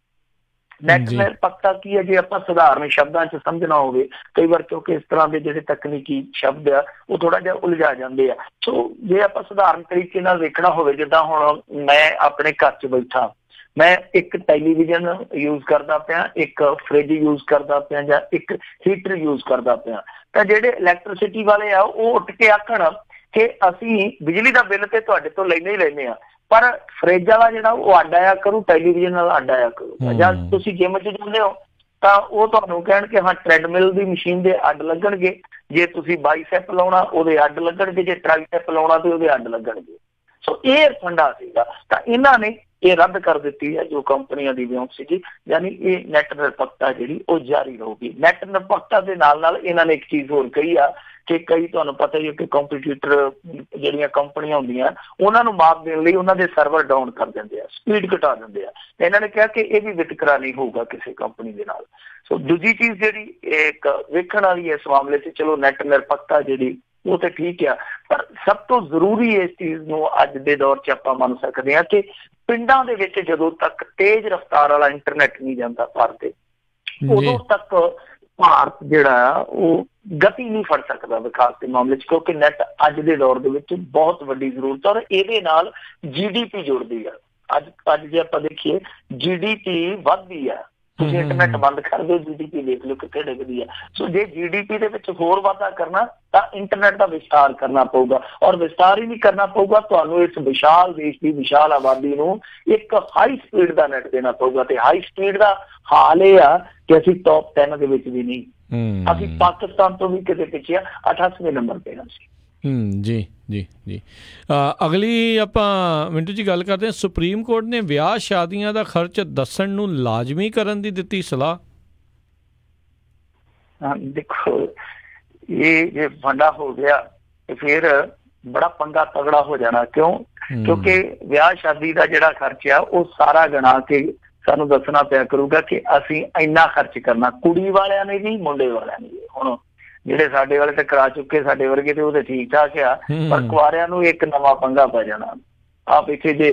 Speaker 2: ਨੈਟ ਨਿਰਪੱਖਤਾ ਕੀ ਹੈ, ਜੇ ਆਪਾਂ ਸਧਾਰਨ ਸ਼ਬਦਾਂ 'ਚ ਸਮਝਣਾ ਹੋਵੇ, ਕਈ ਵਾਰ ਕਿਉਂਕਿ ਇਸ ਤਰ੍ਹਾਂ ਦੇ ਜਿਹੜੇ ਤਕਨੀਕੀ ਸ਼ਬਦ ਆ ਉਹ ਥੋੜਾ ਜਿਹਾ ਉਲਝਾ ਜਾਂਦੇ ਆ। ਸੋ ਜੇ ਆਪਾਂ ਸਧਾਰਨ ਤਰੀਕੇ ਨਾਲ ਵੇਖਣਾ ਹੋਵੇ, ਜਿੱਦਾਂ ਹੁਣ ਮੈਂ ਆਪਣੇ ਘਰ 'ਚ ਬੈਠਾ, ਮੈਂ ਇੱਕ ਟੈਲੀਵਿਜ਼ਨ ਯੂਜ਼ ਕਰਦਾ ਪਿਆ, ਇੱਕ ਫਰਿੱਜ ਯੂਜ਼ ਕਰਦਾ ਪਿਆ, ਜਾਂ ਇੱਕ ਹੀਟਰ ਯੂਜ਼ ਕਰਦਾ ਪਿਆ, ਤਾਂ ਜਿਹੜੇ ਇਲੈਕਟ੍ਰੀਸਿਟੀ ਵਾਲੇ ਆ ਉਹ ਉੱਠ ਕੇ ਆਖਣ ਕਿ ਅਸੀਂ ਬਿਜਲੀ ਦਾ ਬਿੱਲ ਤੇ ਤੁਹਾਡੇ ਤੋਂ ਲੈਣੇ ਹੀ ਲੈਂਦੇ ਆ, ਪਰ ਫਰਿੱਜ ਵਾਲਾ ਜਿਹੜਾ ਉਹ ਅੱਡ ਆਇਆ ਕਰੂ, ਟੈਲੀਵਿਜ਼ਨ ਨਾਲ ਅੱਡ ਆਇਆ ਕਰੂ। ਜਾਂ ਤੁਸੀਂ ਜਿਮ 'ਚ ਜਾਂਦੇ ਹੋ ਤਾਂ ਉਹ ਤੁਹਾਨੂੰ ਕਹਿਣਗੇ ਹਾਂ ਟ੍ਰੈਡਮਿਲ ਦੀ ਮਸ਼ੀਨ ਦੇ ਅੱਡ ਲੱਗਣਗੇ, ਜੇ ਤੁਸੀਂ ਬਾਈਸੈਪ ਲਾਉਣਾ ਉਹਦੇ ਅੱਡ ਲੱਗਣਗੇ, ਜੇ ਟ੍ਰਾਈਸੈਪ ਲਾਉਣਾ ਤੇ ਉਹਦੇ ਅੱਡ ਲੱਗਣਗੇ। ਸੋ ਇਹ ਫੰਡਾ ਸੀਗਾ, ਤਾਂ ਇਹਨਾਂ ਨੇ ਇਹ ਰੱਦ ਕਰ ਦਿੱਤੀ ਹੈ ਜੋ ਕੰਪਨੀਆਂ ਦੀ ਵਿਉਂਤ ਸੀਗੀ, ਯਾਨੀ ਇਹ ਨੈਟ ਨਿਰਪੱਖਤਾ ਜਿਹੜੀ ਉਹ ਜਾਰੀ ਰਹੂਗੀ। ਨੈਟ ਨਿਰਪੱਖਤਾ ਦੇ ਨਾਲ ਇਹਨਾਂ ਨੇ ਇੱਕ ਚੀਜ਼ ਹੋਰ ਕਹੀ ਆ ਕਿ ਕਈ ਤੁਹਾਨੂੰ ਪਤਾ ਹੀ ਹੈ ਕਿ ਕੰਪੀਟੀਟਰ ਜਿਹੜੀਆਂ ਕੰਪਨੀਆਂ ਹੁੰਦੀਆਂ ਉਹਨਾਂ ਨੂੰ ਮਾਤ ਦੇਣ ਲਈ ਉਹਨਾਂ ਦੇ ਸਰਵਰ ਡਾਊਨ ਕਰ ਦਿੰਦੇ ਆ, ਸਪੀਡ ਘਟਾ ਦਿੰਦੇ ਆ। ਇਹਨਾਂ ਨੇ ਕਿਹਾ ਕਿ ਇਹ ਵੀ ਵਿਤਕਰਾ ਨਹੀਂ ਹੋਊਗਾ ਕਿਸੇ ਕੰਪਨੀ ਦੇ ਨਾਲ। ਸੋ ਦੂਜੀ ਚੀਜ਼ ਜਿਹੜੀ ਇੱਕ ਵੇਖਣ ਵਾਲੀ ਹੈ ਇਸ ਮਾਮਲੇ 'ਚ, ਚਲੋ ਨੈਟ ਨਿਰਪੱਖਤਾ ਜਿਹੜੀ ਉਹ ਤਾਂ ਠੀਕ ਆ, ਪਰ ਸਭ ਤੋਂ ਜ਼ਰੂਰੀ ਇਸ ਚੀਜ਼ ਨੂੰ ਅੱਜ ਦੇ ਦੌਰ 'ਚ ਆਪਾਂ ਮੰਨ ਸਕਦੇ ਹਾਂ ਕਿ ਪਿੰਡਾਂ ਦੇ ਵਿੱਚ ਜਦੋਂ ਤੱਕ ਤੇਜ਼ ਰਫ਼ਤਾਰ ਵਾਲਾ ਇੰਟਰਨੈਟ ਨਹੀਂ ਜਾਂਦਾ ਭਾਰਤ ਦੇ, ਉਦੋਂ ਤੱਕ ਭਾਰਤ ਜਿਹੜਾ ਉਹ ਗਤੀ ਨਹੀਂ ਫੜ ਸਕਦਾ ਵਿਕਾਸ ਦੇ ਮਾਮਲੇ 'ਚ, ਕਿਉਂਕਿ ਨੈਟ ਅੱਜ ਦੇ ਦੌਰ ਦੇ ਵਿੱਚ ਬਹੁਤ ਵੱਡੀ ਜ਼ਰੂਰਤ ਹੈ ਔਰ ਇਹਦੇ ਨਾਲ GDP ਜੁੜਦੀ ਆ। ਅੱਜ ਜੇ ਆਪਾਂ ਦੇਖੀਏ GDP ਵੱਧਦੀ ਆ, ਤੁਸੀਂ ਇੰਟਰਨੈਟ ਬੰਦ ਕਰ ਦਿਓ GDP ਦੇਖ ਲਓ ਕਿੱਥੇ ਡਿੱਗਦੀ ਆ। ਸੋ ਜੇ GDP ਦੇ ਵਿੱਚ ਹੋਰ ਵਾਧਾ ਕਰਨਾ ਤਾਂ ਇੰਟਰਨੈਟ ਦਾ ਵਿਸਤਾਰ ਕਰਨਾ ਪਊਗਾ, ਔਰ ਵਿਸਤਾਰ ਹੀ ਨਹੀਂ ਕਰਨਾ ਪਊਗਾ ਤੁਹਾਨੂੰ ਇਸ ਵਿਸ਼ਾਲ ਦੇਸ਼ ਦੀ ਵਿਸ਼ਾਲ ਆਬਾਦੀ ਨੂੰ ਇੱਕ ਹਾਈ ਸਪੀਡ ਦਾ ਨੈਟ ਦੇਣਾ ਪਊਗਾ। ਤੇ ਹਾਈ ਸਪੀਡ ਦਾ ਹਾਲ ਇਹ ਆ ਕਿ ਅਸੀਂ ਟੌਪ 10 ਦੇ ਵਿੱਚ ਵੀ ਨਹੀਂ, ਅਸੀਂ ਪਾਕਿਸਤਾਨ ਤੋਂ ਵੀ ਕਿਤੇ ਪਿੱਛੇ 88ਵੇਂ ਨੰਬਰ ਤੇ ਹਾਂ ਅਸੀਂ।
Speaker 1: ਜੀ ਜੀ ਜੀ। ਅਗਲੀ ਆਪਾਂ ਮਿੰਟੂ ਜੀ ਗੱਲ ਕਰਦੇ ਹਾਂ, ਸੁਪਰੀਮ ਕੋਰਟ ਨੇ ਵਿਆਹ ਸ਼ਾਦੀਆਂ ਦਾ ਖਰਚ ਦੱਸਣ ਨੂੰ ਲਾਜ਼ਮੀ ਕਰਨ ਦੀ ਦਿੱਤੀ ਸਲਾਹ।
Speaker 2: ਦੇਖੋ ਇਹ ਜੇ ਵੱਡਾ ਹੋ ਗਿਆ ਤੇ ਫਿਰ ਬੜਾ ਪੰਗਾ ਤਗੜਾ ਹੋ ਜਾਣਾ। ਕਿਉਂਕਿ ਵਿਆਹ ਸ਼ਾਦੀ ਦਾ ਜਿਹੜਾ ਖਰਚ ਆ ਉਹ ਸਾਰਾ ਗਣਾ ਕੇ ਸਾਨੂੰ ਦੱਸਣਾ ਪਿਆ ਕਰੂਗਾ ਕਿ ਅਸੀਂ ਇੰਨਾ ਖਰਚ ਕਰਨਾ, ਕੁੜੀ ਵਾਲਿਆਂ ਨੇ ਵੀ ਮੁੰਡੇ ਵਾਲਿਆਂ ਨੇ ਵੀ। ਹੁਣ ਜਿਹੜੇ ਸਾਡੇ ਵਾਲੇ ਤੇ ਕਰਾ ਚੁੱਕੇ ਸਾਡੇ ਵਰਗੇ ਤੇ ਉਹ ਤੇ ਠੀਕ ਠਾਕ ਆ, ਪਰ ਕੁਆਰਿਆਂ ਨੂੰ ਇੱਕ ਨਵਾਂ ਪੰਗਾ ਪੈ ਜਾਣਾ। ਆਪ ਇੱਥੇ ਜੇ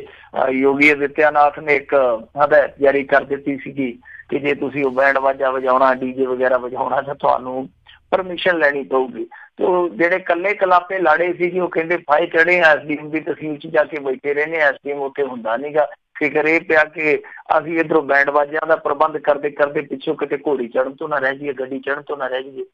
Speaker 2: ਯੋਗੀ ਆਦਿੱਤਿਆਨਾਥ ਨੇ ਇੱਕ ਹਦਾਇਤ ਜਾਰੀ ਕਰ ਦਿੱਤੀ ਸੀਗੀ ਕਿ ਜੇ ਤੁਸੀਂ ਉਹ ਬੈਂਡ ਵਾਜਾ ਵਜਾਉਣਾ, DJ ਵਗੈਰਾ ਵਜਾਉਣਾ ਤਾਂ ਤੁਹਾਨੂੰ ਪਰਮਿਸ਼ਨ ਲੈਣੀ ਪਊਗੀ। ਤੇ ਉਹ ਜਿਹੜੇ ਕੱਲੇ ਕਲਾਪੇ ਲਾੜੇ ਸੀਗੇ ਉਹ ਕਹਿੰਦੇ ਫਾਇ ਚੜੇ ਆ, SDM ਦੀ ਤਹਿਸੀਲ 'ਚ ਜਾ ਕੇ ਬੈਠੇ ਰਹਿੰਦੇ ਆ, SDM ਉੱਥੇ ਹੁੰਦਾ ਨੀਗਾ। ਫਿਕਰ ਇਹ ਪਿਆ ਕਿ ਅਸੀਂ ਇੱਧਰੋਂ ਬੈਂਡ ਵਾਜਿਆਂ ਦਾ ਪ੍ਰਬੰਧ ਕਰਦੇ ਕਰਦੇ ਪਿੱਛੋਂ ਕਿਤੇ ਘੋੜੀ ਚੜ੍ਹਨ ਤੋਂ ਨਾ ਰਹਿ ਜਾਈਏ, ਗੱਡੀ ਚੜ੍ਹਨ ਤੋਂ ਨਾ ਰਹਿ ਜਾਈਏ।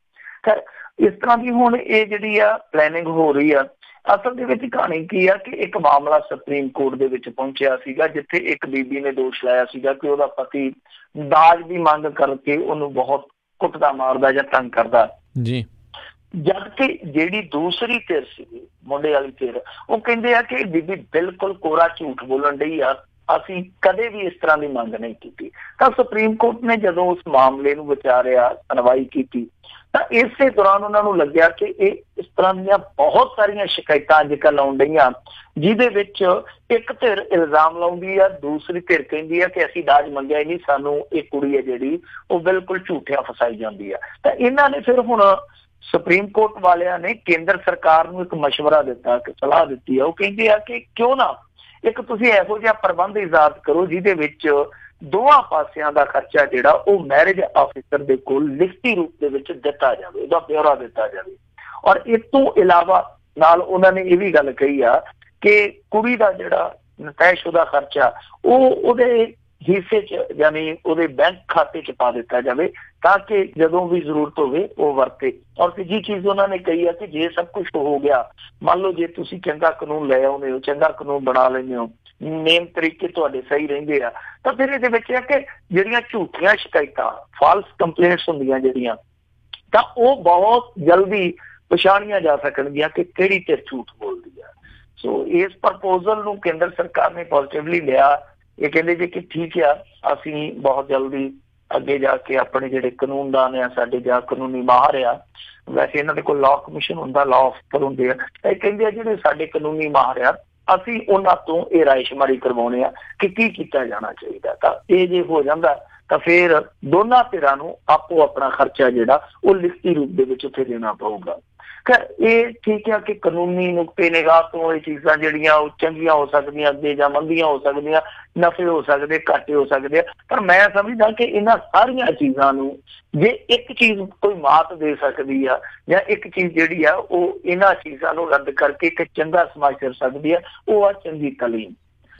Speaker 2: ਖੈਰ ਇਸ ਤਰ੍ਹਾਂ ਦੀ ਹੁਣ ਇਹ ਜਿਹੜੀ ਆ ਪਲੈਨਿੰਗ ਹੋ ਰਹੀ ਆ। ਅਸਲ ਦੇ ਵਿੱਚ ਕਹਾਣੀ ਕੀ ਆ ਕਿ ਇੱਕ ਮਾਮਲਾ ਸੁਪਰੀਮ ਕੋਰਟ ਦੇ ਵਿੱਚ ਪਹੁੰਚਿਆ ਸੀਗਾ, ਜਿੱਥੇ ਇੱਕ ਬੀਬੀ ਨੇ ਦੋਸ਼ ਲਾਇਆ ਸੀਗਾ ਕਿ ਉਹਦਾ ਪਤੀ ਦਾਜ ਦੀ ਮੰਗ ਕਰਕੇ ਉਹਨੂੰ ਬਹੁਤ ਕੁੱਟਦਾ, ਮਾਰਦਾ ਜਾਂ ਤੰਗ ਕਰਦਾ ਜੀ। ਜਦ ਕਿ ਜਿਹੜੀ ਦੂਸਰੀ ਧਿਰ ਸੀਗੀ, ਮੁੰਡੇ ਵਾਲੀ ਧਿਰ, ਉਹ ਕਹਿੰਦੇ ਆ ਕਿ ਬੀਬੀ ਬਿਲਕੁਲ ਕੋਰਾ ਝੂਠ ਬੋਲਣ ਡਈ ਆ, ਅਸੀਂ ਕਦੇ ਵੀ ਇਸ ਤਰ੍ਹਾਂ ਦੀ ਮੰਗ ਨਹੀਂ ਕੀਤੀ। ਤਾਂ ਸੁਪਰੀਮ ਕੋਰਟ ਨੇ ਜਦੋਂ ਉਸ ਮਾਮਲੇ ਨੂੰ ਵਿਚਾਰਿਆ, ਸੁਣਵਾਈ ਕੀਤੀ, ਤਾਂ ਇਸੇ ਦੌਰਾਨ ਉਹਨਾਂ ਨੂੰ ਲੱਗਿਆ ਕਿ ਇਹ ਇਸ ਤਰ੍ਹਾਂ ਦੀਆਂ ਬਹੁਤ ਸਾਰੀਆਂ ਸ਼ਿਕਾਇਤਾਂ ਅੱਜ ਕੱਲ੍ਹ ਆਉਣ ਡਈਆਂ, ਜਿਹਦੇ ਵਿੱਚ ਇੱਕ ਧਿਰ ਇਲਜ਼ਾਮ ਲਾਉਂਦੀ ਆ, ਦੂਸਰੀ ਧਿਰ ਕਹਿੰਦੀ ਆ ਕਿ ਅਸੀਂ ਦਾਜ ਮੰਗਿਆ ਹੀ ਨਹੀਂ, ਸਾਨੂੰ ਇਹ ਕੁੜੀ ਹੈ ਜਿਹੜੀ ਉਹ ਬਿਲਕੁਲ ਝੂਠਿਆਂ ਫਸਾਈ ਜਾਂਦੀ ਆ। ਤਾਂ ਇਹਨਾਂ ਨੇ ਫਿਰ ਹੁਣ ਸੁਪਰੀਮ ਕੋਰਟ ਵਾਲਿਆਂ ਨੇ ਕੇਂਦਰ ਸਰਕਾਰ ਨੂੰ ਇੱਕ ਮਸ਼ਵਰਾ ਦਿੱਤਾ, ਕਿ ਸਲਾਹ ਦਿੱਤੀ ਆ। ਉਹ ਕਹਿੰਦੇ ਆ ਕਿ ਕਿਉਂ ਨਾ ਇੱਕ ਤੁਸੀਂ ਇਹੋ ਜਿਹਾ ਪ੍ਰਬੰਧ ਇਜਾਦ ਕਰੋ ਜਿਹਦੇ ਵਿੱਚ ਦੋਵਾਂ ਪਾਸਿਆਂ ਦਾ ਖਰਚਾ ਜਿਹੜਾ ਉਹ ਮੈਰਿਜ ਆਫਿਸਰ ਦੇ ਕੋਲ ਲਿਖਤੀ ਰੂਪ ਦੇ ਵਿੱਚ ਦਿੱਤਾ ਜਾਵੇ, ਉਹਦਾ ਬਿਊਰਾ ਦਿੱਤਾ ਜਾਵੇ। ਔਰ ਇਸ ਤੋਂ ਇਲਾਵਾ ਨਾਲ ਉਹਨਾਂ ਨੇ ਇਹ ਵੀ ਗੱਲ ਕਹੀ ਆ ਕਿ ਕੁੜੀ ਦਾ ਜਿਹੜਾ ਤੈਅਸ਼ੁਦਾ ਖਰਚਾ ਉਹ ਉਹਦੇ ਹਿੱਸੇ 'ਚ ਯਾਨੀ ਉਹਦੇ ਬੈਂਕ ਖਾਤੇ 'ਚ ਪਾ ਦਿੱਤਾ ਜਾਵੇ, ਤਾਂ ਕਿ ਜਦੋਂ ਵੀ ਜ਼ਰੂਰਤ ਹੋਵੇ ਉਹ ਵਰਤੇ। ਔਰ ਤੀਜੀ ਚੀਜ਼ ਉਹਨਾਂ ਨੇ ਕਹੀ ਆ ਕਿ ਜੇ ਸਭ ਕੁਛ ਹੋ ਗਿਆ, ਮੰਨ ਲਓ ਜੇ ਤੁਸੀਂ ਚੰਗਾ ਕਾਨੂੰਨ ਲੈ ਆਉਂਦੇ ਹੋ, ਚੰਗਾ ਕਾਨੂੰਨ ਬਣਾ ਲੈਂਦੇ ਹੋ, ਨੇਮ ਤਰੀਕੇ ਤੁਹਾਡੇ ਸਹੀ ਰਹਿੰਦੇ ਆ, ਤਾਂ ਫਿਰ ਇਹਦੇ ਵਿੱਚ ਹੈ ਕਿ ਜਿਹੜੀਆਂ ਝੂਠੀਆਂ ਸ਼ਿਕਾਇਤਾਂ, ਫਾਲਸ ਕੰਪਲੇਂਟਸ ਹੁੰਦੀਆਂ ਜਿਹੜੀਆਂ, ਤਾਂ ਉਹ ਬਹੁਤ ਜਲਦੀ ਪਛਾਣੀਆਂ ਜਾ ਸਕਣਗੀਆਂ ਕਿ ਕਿਹੜੀ ਧਿਰ ਝੂਠ ਬੋਲਦੀ ਆ। ਸੋ ਇਸ ਪ੍ਰਪੋਜ਼ਲ ਨੂੰ ਕੇਂਦਰ ਸਰਕਾਰ ਨੇ ਪੋਜ਼ਿਟਿਵਲੀ ਲਿਆ। ਇਹ ਕਹਿੰਦੇ ਜੀ ਕਿ ਠੀਕ ਆ, ਅਸੀਂ ਬਹੁਤ ਜਲਦੀ ਅੱਗੇ ਜਾ ਕੇ ਆਪਣੇ ਜਿਹੜੇ ਕਾਨੂੰਨਦਾਨ ਆ, ਸਾਡੇ ਜਾਂ ਕਾਨੂੰਨੀ ਮਾਹਰ ਆ, ਵੈਸੇ ਇਹਨਾਂ ਦੇ ਕੋਲ ਲਾਅ ਕਮਿਸ਼ਨ ਹੁੰਦਾ, ਲਾਅ ਅਫਸਰ ਹੁੰਦੇ ਆ, ਇਹ ਕਹਿੰਦੇ ਆ ਜਿਹੜੇ ਸਾਡੇ ਕਾਨੂੰਨੀ ਮਾਹਰ ਆ, ਅਸੀਂ ਉਹਨਾਂ ਤੋਂ ਇਹ ਰਾਇਸ਼ੁਮਾਰੀ ਕਰਵਾਉਣੇ ਆ ਕਿ ਕੀ ਕੀਤਾ ਜਾਣਾ ਚਾਹੀਦਾ। ਤਾਂ ਇਹ ਜੇ ਹੋ ਜਾਂਦਾ ਤਾਂ ਫਿਰ ਦੋਨਾਂ ਧਿਰਾਂ ਨੂੰ ਆਪੋ ਆਪਣਾ ਖਰਚਾ ਜਿਹੜਾ ਉਹ ਲਿਖਤੀ ਰੂਪ ਦੇ ਵਿੱਚ ਉੱਥੇ ਦੇਣਾ ਪਊਗਾ। ਖੈਰ ਇਹ ਠੀਕ ਆ ਕਿ ਕਾਨੂੰਨੀ ਨੁਕਤੇ ਨਿਗਾਹ ਤੋਂ ਇਹ ਚੀਜ਼ਾਂ ਜਿਹੜੀਆਂ ਉਹ ਚੰਗੀਆਂ ਹੋ ਸਕਦੀਆਂ, ਅੱਗੇ ਜਾਂ ਮੰਦੀਆਂ ਹੋ ਸਕਦੀਆਂ, ਨਫੇ ਹੋ ਸਕਦੇ, ਘਾਟੇ ਹੋ ਸਕਦੇ ਆ, ਪਰ ਮੈਂ ਸਮਝਦਾ ਕਿ ਇਹਨਾਂ ਸਾਰੀਆਂ ਚੀਜ਼ਾਂ ਨੂੰ ਜੇ ਇੱਕ ਚੀਜ਼ ਕੋਈ ਮਾਤ ਦੇ ਸਕਦੀ ਆ ਜਾਂ ਇੱਕ ਚੀਜ਼ ਜਿਹੜੀ ਆ ਉਹ ਇਹਨਾਂ ਚੀਜ਼ਾਂ ਨੂੰ ਰੱਦ ਕਰਕੇ ਇੱਕ ਚੰਗਾ ਸਮਾਜ ਕਰ ਸਕਦੀ ਆ, ਉਹ ਆ ਚੰਗੀ ਤਾਲੀਮ।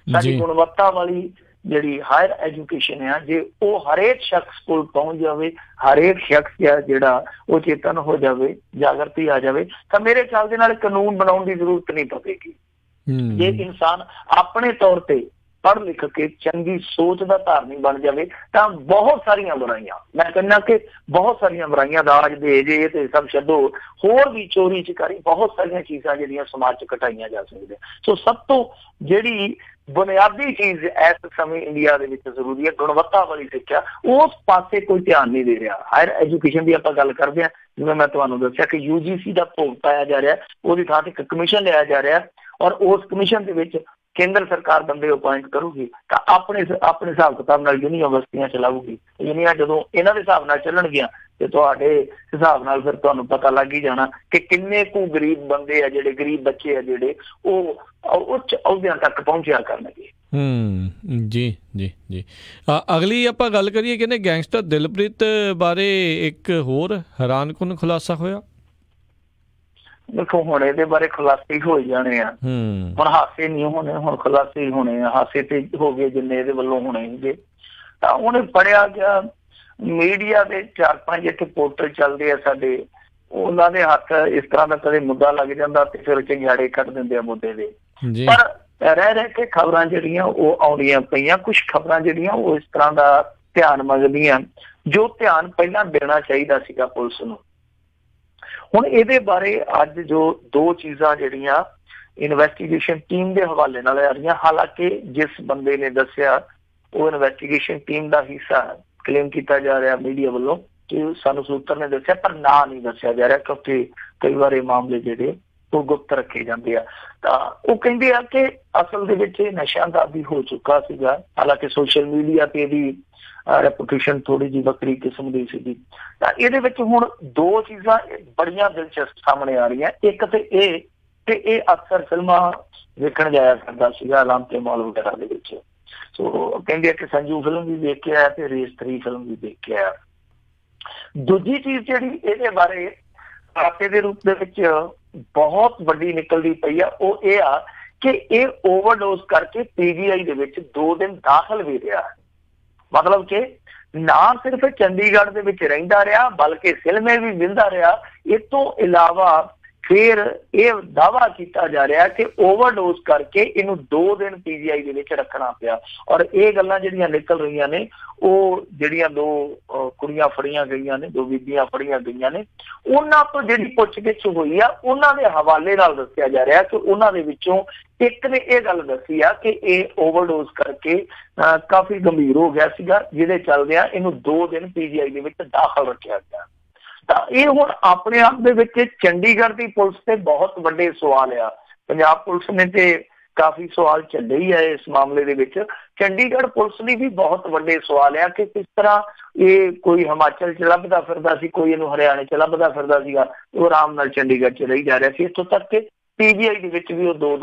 Speaker 2: ਸਾਡੀ ਗੁਣਵੱਤਾ ਵਾਲੀ ਜਿਹੜੀ ਹਾਇਰ ਐਜੂਕੇਸ਼ਨ ਆ, ਜੇ ਉਹ ਹਰੇਕ ਸ਼ਖਸ ਕੋਲ ਪਹੁੰਚ ਜਾਵੇ, ਹਰੇਕ ਸ਼ਖਸ ਆ ਜਿਹੜਾ ਉਹ ਚੇਤਨ ਹੋ ਜਾਵੇ, ਜਾਗਰਤੀ ਆ ਜਾਵੇ, ਤਾਂ ਮੇਰੇ ਖਿਆਲ ਦੇ ਨਾਲ ਕਾਨੂੰਨ ਬਣਾਉਣ ਦੀ ਜ਼ਰੂਰਤ ਨਹੀਂ ਪਵੇਗੀ। ਜੇ ਇਨਸਾਨ ਆਪਣੇ ਤੌਰ ਤੇ ਪੜ੍ਹ ਲਿਖ ਕੇ ਚੰਗੀ ਸੋਚ ਦਾ ਧਾਰਨੀ ਬਣ ਜਾਵੇ ਤਾਂ ਬਹੁਤ ਸਾਰੀਆਂ ਬੁਰਾਈਆਂ, ਮੈਂ ਕਹਿੰਦਾ ਕਿ ਬਹੁਤ ਸਾਰੀਆਂ ਬੁਰਾਈਆਂ, ਦਾਜ ਦੇ ਜੇ ਤੇ ਸਭ ਛੱਡੋ, ਹੋਰ ਵੀ ਚੋਰੀ ਚਕਾਰੀ, ਬਹੁਤ ਸਾਰੀਆਂ ਚੀਜ਼ਾਂ ਜਿਹੜੀਆਂ ਸਮਾਜ 'ਚ ਘਟਾਈਆਂ ਜਾ ਸਕਦੀਆਂ। ਸੋ ਸਭ ਤੋਂ ਜਿਹੜੀ ਬੁਨਿਆਦੀ ਚੀਜ਼ ਇਸ ਸਮੇਂ ਇੰਡੀਆ ਦੇ ਵਿੱਚ ਜ਼ਰੂਰੀ ਹੈ ਗੁਣਵੱਤਾ ਵਾਲੀ ਸਿੱਖਿਆ, ਉਸ ਪਾਸੇ ਕੋਈ ਧਿਆਨ ਨਹੀਂ ਦੇ ਰਿਹਾ। ਹਾਇਰ ਐਜੂਕੇਸ਼ਨ ਦੀ ਆਪਾਂ ਗੱਲ ਕਰਦੇ ਹਾਂ, ਜਿਵੇਂ ਮੈਂ ਤੁਹਾਨੂੰ ਦੱਸਿਆ ਕਿ UGC ਦਾ ਭੋਗ ਪਾਇਆ ਜਾ ਰਿਹਾ, ਉਹਦੀ ਥਾਂ ਤੇ ਇੱਕ ਕਮਿਸ਼ਨ ਲਿਆ ਜਾ ਰਿਹਾ, ਔਰ ਉਸ ਕਮਿਸ਼ਨ ਦੇ ਵਿੱਚ ਕੇਂਦਰ ਸਰਕਾਰ ਬੰਦੇ ਅਪੁਆਇੰਟ ਕਰੂਗੀ ਤਾਂ ਆਪਣੇ ਹਿਸਾਬ ਕਿਤਾਬ ਨਾਲ ਯੂਨੀਵਰਸਿਟੀਆਂ ਚਲਾਊਗੀ। ਯੂਨੀਆਂ ਜਦੋਂ ਇਹਨਾਂ ਦੇ ਹਿਸਾਬ ਨਾਲ ਚੱਲਣਗੀਆਂ ਤੇ ਤੁਹਾਡੇ ਹਿਸਾਬ ਨਾਲ ਫਿਰ ਤੁਹਾਨੂੰ ਪਤਾ ਲੱਗ ਹੀ ਜਾਣਾ ਕਿ ਕਿੰਨੇ ਕੁ ਗਰੀਬ ਬੰਦੇ ਆ, ਜਿਹੜੇ ਗਰੀਬ ਬੱਚੇ ਆ ਜਿਹੜੇ ਉਹ ਉੱਚ ਅਹੁਦਿਆਂ ਤੱਕ ਪਹੁੰਚਿਆ ਕਰਨਗੇ।
Speaker 1: ਜੀ ਜੀ ਜੀ। ਅਗਲੀ ਆਪਾਂ ਗੱਲ ਕਰੀਏ, ਕਹਿੰਦੇ ਗੈਂਗਸਟਰ ਦਿਲਪ੍ਰੀਤ ਬਾਰੇ ਇੱਕ ਹੋਰ ਹੈਰਾਨਕੁਨ ਖੁਲਾਸਾ ਹੋਇਆ।
Speaker 2: ਦੇਖੋ ਹੁਣ ਇਹਦੇ ਬਾਰੇ ਖੁਲਾਸੇ ਹੋ ਜਾਣੇ ਆ, ਹੁਣ ਹਾਸੇ ਨਹੀਂ ਹੋਣੇ, ਹੁਣ ਖੁਲਾਸੇ ਹੋਣੇ ਆ। ਹਾਸੇ ਤੇ ਹੋ ਗਏ ਜਿੰਨੇ ਇਹਦੇ ਵੱਲੋਂ ਹੋਣੇ ਸੀਗੇ। ਤਾਂ ਉਹਨੇ ਪੜ੍ਹਿਆ ਗਿਆ ਮੀਡੀਆ ਦੇ 4-5 ਇੱਥੇ ਪੋਰਟਲ ਚੱਲਦੇ ਆ ਸਾਡੇ, ਉਹਨਾਂ ਦੇ ਹੱਥ ਇਸ ਤਰ੍ਹਾਂ ਦਾ ਕਦੇ ਮੁੱਦਾ ਲੱਗ ਜਾਂਦਾ ਤੇ ਫਿਰ ਝੰਗਾੜੇ ਕੱਢ ਦਿੰਦੇ ਆ ਮੁੱਦੇ ਦੇ। ਪਰ ਰਹਿ ਕੇ ਖਬਰਾਂ ਜਿਹੜੀਆਂ ਉਹ ਆਉਂਦੀਆਂ ਪਈਆਂ, ਕੁਛ ਖਬਰਾਂ ਜਿਹੜੀਆਂ ਉਹ ਇਸ ਤਰ੍ਹਾਂ ਦਾ ਧਿਆਨ ਮੰਗਦੀਆਂ ਜੋ ਧਿਆਨ ਪਹਿਲਾਂ ਦੇਣਾ ਚਾਹੀਦਾ ਸੀਗਾ ਪੁਲਿਸ ਨੂੰ। ਹੁਣ ਇਹਦੇ ਬਾਰੇ ਅੱਜ ਜੋ 2 ਚੀਜ਼ਾਂ ਜਿਹੜੀਆਂ ਇਨਵੈਸਟੀਗੇਸ਼ਨ ਟੀਮ ਦੇ ਹਵਾਲੇ ਨਾਲ ਆ ਰਹੀਆਂ, ਹਾਲਾਂਕਿ ਜਿਸ ਬੰਦੇ ਨੇ ਦੱਸਿਆ ਉਹ ਇਨਵੈਸਟੀਗੇਸ਼ਨ ਟੀਮ ਦਾ ਹਿੱਸਾ ਕਲੇਮ ਕੀਤਾ ਜਾ ਰਿਹਾ ਮੀਡੀਆ ਵੱਲੋਂ ਕਿ ਸਾਨੂੰ ਸੂਤਰ ਨੇ ਦੱਸਿਆ, ਪਰ ਨਾਂ ਨਹੀਂ ਦੱਸਿਆ ਜਾ ਰਿਹਾ ਕਿਉਂਕਿ ਕਈ ਵਾਰ ਇਹ ਮਾਮਲੇ ਜਿਹੜੇ ਉਹ ਗੁਪਤ ਰੱਖੇ ਜਾਂਦੇ ਆ। ਤਾਂ ਉਹ ਕਹਿੰਦੇ ਆ ਕਿ ਅਸਲ ਦੇ ਵਿੱਚ ਇਹ ਨਸ਼ਿਆਂ ਦਾ ਵੀ ਹੋ ਚੁੱਕਾ ਸੀਗਾ, ਹਾਲਾਂਕਿ ਸੋਸ਼ਲ ਮੀਡੀਆ ਤੇ ਇਹਦੀ ਰੈਪੂਟੇਸ਼ਨ ਥੋੜੀ ਜਿਹੀ ਵੱਖਰੀ ਕਿਸਮ ਦੀ ਸੀਗੀ। ਤਾਂ ਇਹਦੇ ਵਿੱਚ ਹੁਣ 2 ਚੀਜ਼ਾਂ ਬੜੀਆਂ ਦਿਲਚਸਪ ਸਾਹਮਣੇ ਆ ਰਹੀਆਂ। ਇੱਕ ਤੇ ਇਹ ਕਿ ਇਹ ਅਕਸਰ ਫਿਲਮਾਂ ਵੇਖਣ ਜਾਇਆ ਕਰਦਾ ਸੀਗਾ ਲਾਂਤੇ ਮਾਲ ਵਗੈਰਾ ਦੇ ਵਿੱਚ। ਸੋ ਕਹਿੰਦੇ ਆ ਕਿ ਸੰਜੂ ਫਿਲਮ ਵੀ ਦੇਖ ਕੇ ਆਇਆ ਤੇ ਰੇਸ 3 ਫਿਲਮ ਵੀ ਦੇਖ ਕੇ ਆਇਆ। ਦੂਜੀ ਚੀਜ਼ ਜਿਹੜੀ ਇਹਦੇ ਬਾਰੇ ਖਾਤੇ ਦੇ ਰੂਪ ਦੇ ਵਿੱਚ ਬਹੁਤ ਵੱਡੀ ਨਿਕਲਦੀ ਪਈ ਆ ਉਹ ਇਹ ਆ ਕਿ ਇਹ ਓਵਰਡੋਜ਼ ਕਰਕੇ PGI ਦੇ ਵਿੱਚ 2 ਦਿਨ ਦਾਖਲ ਵੀ ਰਿਹਾ। ਮਤਲਬ ਕਿ ਨਾ ਸਿਰਫ ਚੰਡੀਗੜ੍ਹ ਦੇ ਵਿੱਚ ਰਹਿੰਦਾ ਰਿਹਾ ਬਲਕਿ ਫਿਲਮੇ ਵੀ ਮਿਲਦਾ ਰਿਹਾ। ਇਸ ਤੋਂ ਇਲਾਵਾ ਫਿਰ ਇਹ ਦਾਅਵਾ ਕੀਤਾ ਜਾ ਰਿਹਾ ਕਿ ਓਵਰਡੋਜ਼ ਕਰਕੇ ਇਹਨੂੰ 2 ਦਿਨ PGI ਦੇ ਵਿੱਚ ਰੱਖਣਾ ਪਿਆ। ਔਰ ਇਹ ਗੱਲਾਂ ਜਿਹੜੀਆਂ ਨਿਕਲ ਰਹੀਆਂ ਨੇ ਉਹ ਜਿਹੜੀਆਂ 2 ਕੁੜੀਆਂ ਫੜੀਆਂ ਗਈਆਂ ਨੇ, 2 ਬੀਬੀਆਂ ਫੜੀਆਂ ਗਈਆਂ ਨੇ, ਉਹਨਾਂ ਤੋਂ ਜਿਹੜੀ ਪੁੱਛਗਿੱਛ ਹੋਈ ਆ ਉਹਨਾਂ ਦੇ ਹਵਾਲੇ ਨਾਲ ਦੱਸਿਆ ਜਾ ਰਿਹਾ ਕਿ ਉਹਨਾਂ ਦੇ ਵਿੱਚੋਂ ਇੱਕ ਨੇ ਇਹ ਗੱਲ ਦੱਸੀ ਆ ਕਿ ਇਹ ਓਵਰਡੋਜ਼ ਕਰਕੇ ਕਾਫੀ ਗੰਭੀਰ ਹੋ ਗਿਆ ਸੀਗਾ, ਜਿਹਦੇ ਚੱਲਦਿਆਂ ਇਹਨੂੰ 2 ਦਿਨ PGI ਦੇ ਵਿੱਚ ਦਾਖਲ ਰੱਖਿਆ ਗਿਆ। ਤਾਂ ਇਹ ਹੁਣ ਆਪਣੇ ਆਪ ਦੇ ਵਿੱਚ ਚੰਡੀਗੜ੍ਹ ਦੀ ਪੁਲਿਸ ਤੇ ਬਹੁਤ ਵੱਡੇ ਸਵਾਲ ਆ। ਪੰਜਾਬ ਪੁਲਿਸ ਨੇ ਤੇ ਕਾਫੀ ਸਵਾਲ ਚੱਲੇ ਹੀ ਆ ਇਸ ਮਾਮਲੇ ਦੇ ਵਿੱਚ। ਚੰਡੀਗੜ੍ਹ ਪੁਲਿਸ ਲਈ ਵੀ ਬਹੁਤ ਵੱਡੇ ਸਵਾਲ ਆ ਕਿ ਕਿਸ ਤਰ੍ਹਾਂ ਇਹ ਕੋਈ ਹਿਮਾਚਲ 'ਚ ਲੱਭਦਾ ਫਿਰਦਾ ਸੀ, ਕੋਈ ਇਹਨੂੰ ਹਰਿਆਣੇ 'ਚ ਲੱਭਦਾ ਫਿਰਦਾ ਸੀਗਾ, ਉਹ ਆਰਾਮ ਨਾਲ ਚੰਡੀਗੜ੍ਹ 'ਚ ਰਹੀ ਜਾ ਰਿਹਾ ਸੀ। ਇੱਥੋਂ ਤੱਕ ਕਿ PGI ਦੇ ਵਿੱਚ ਵੀ ਉਹ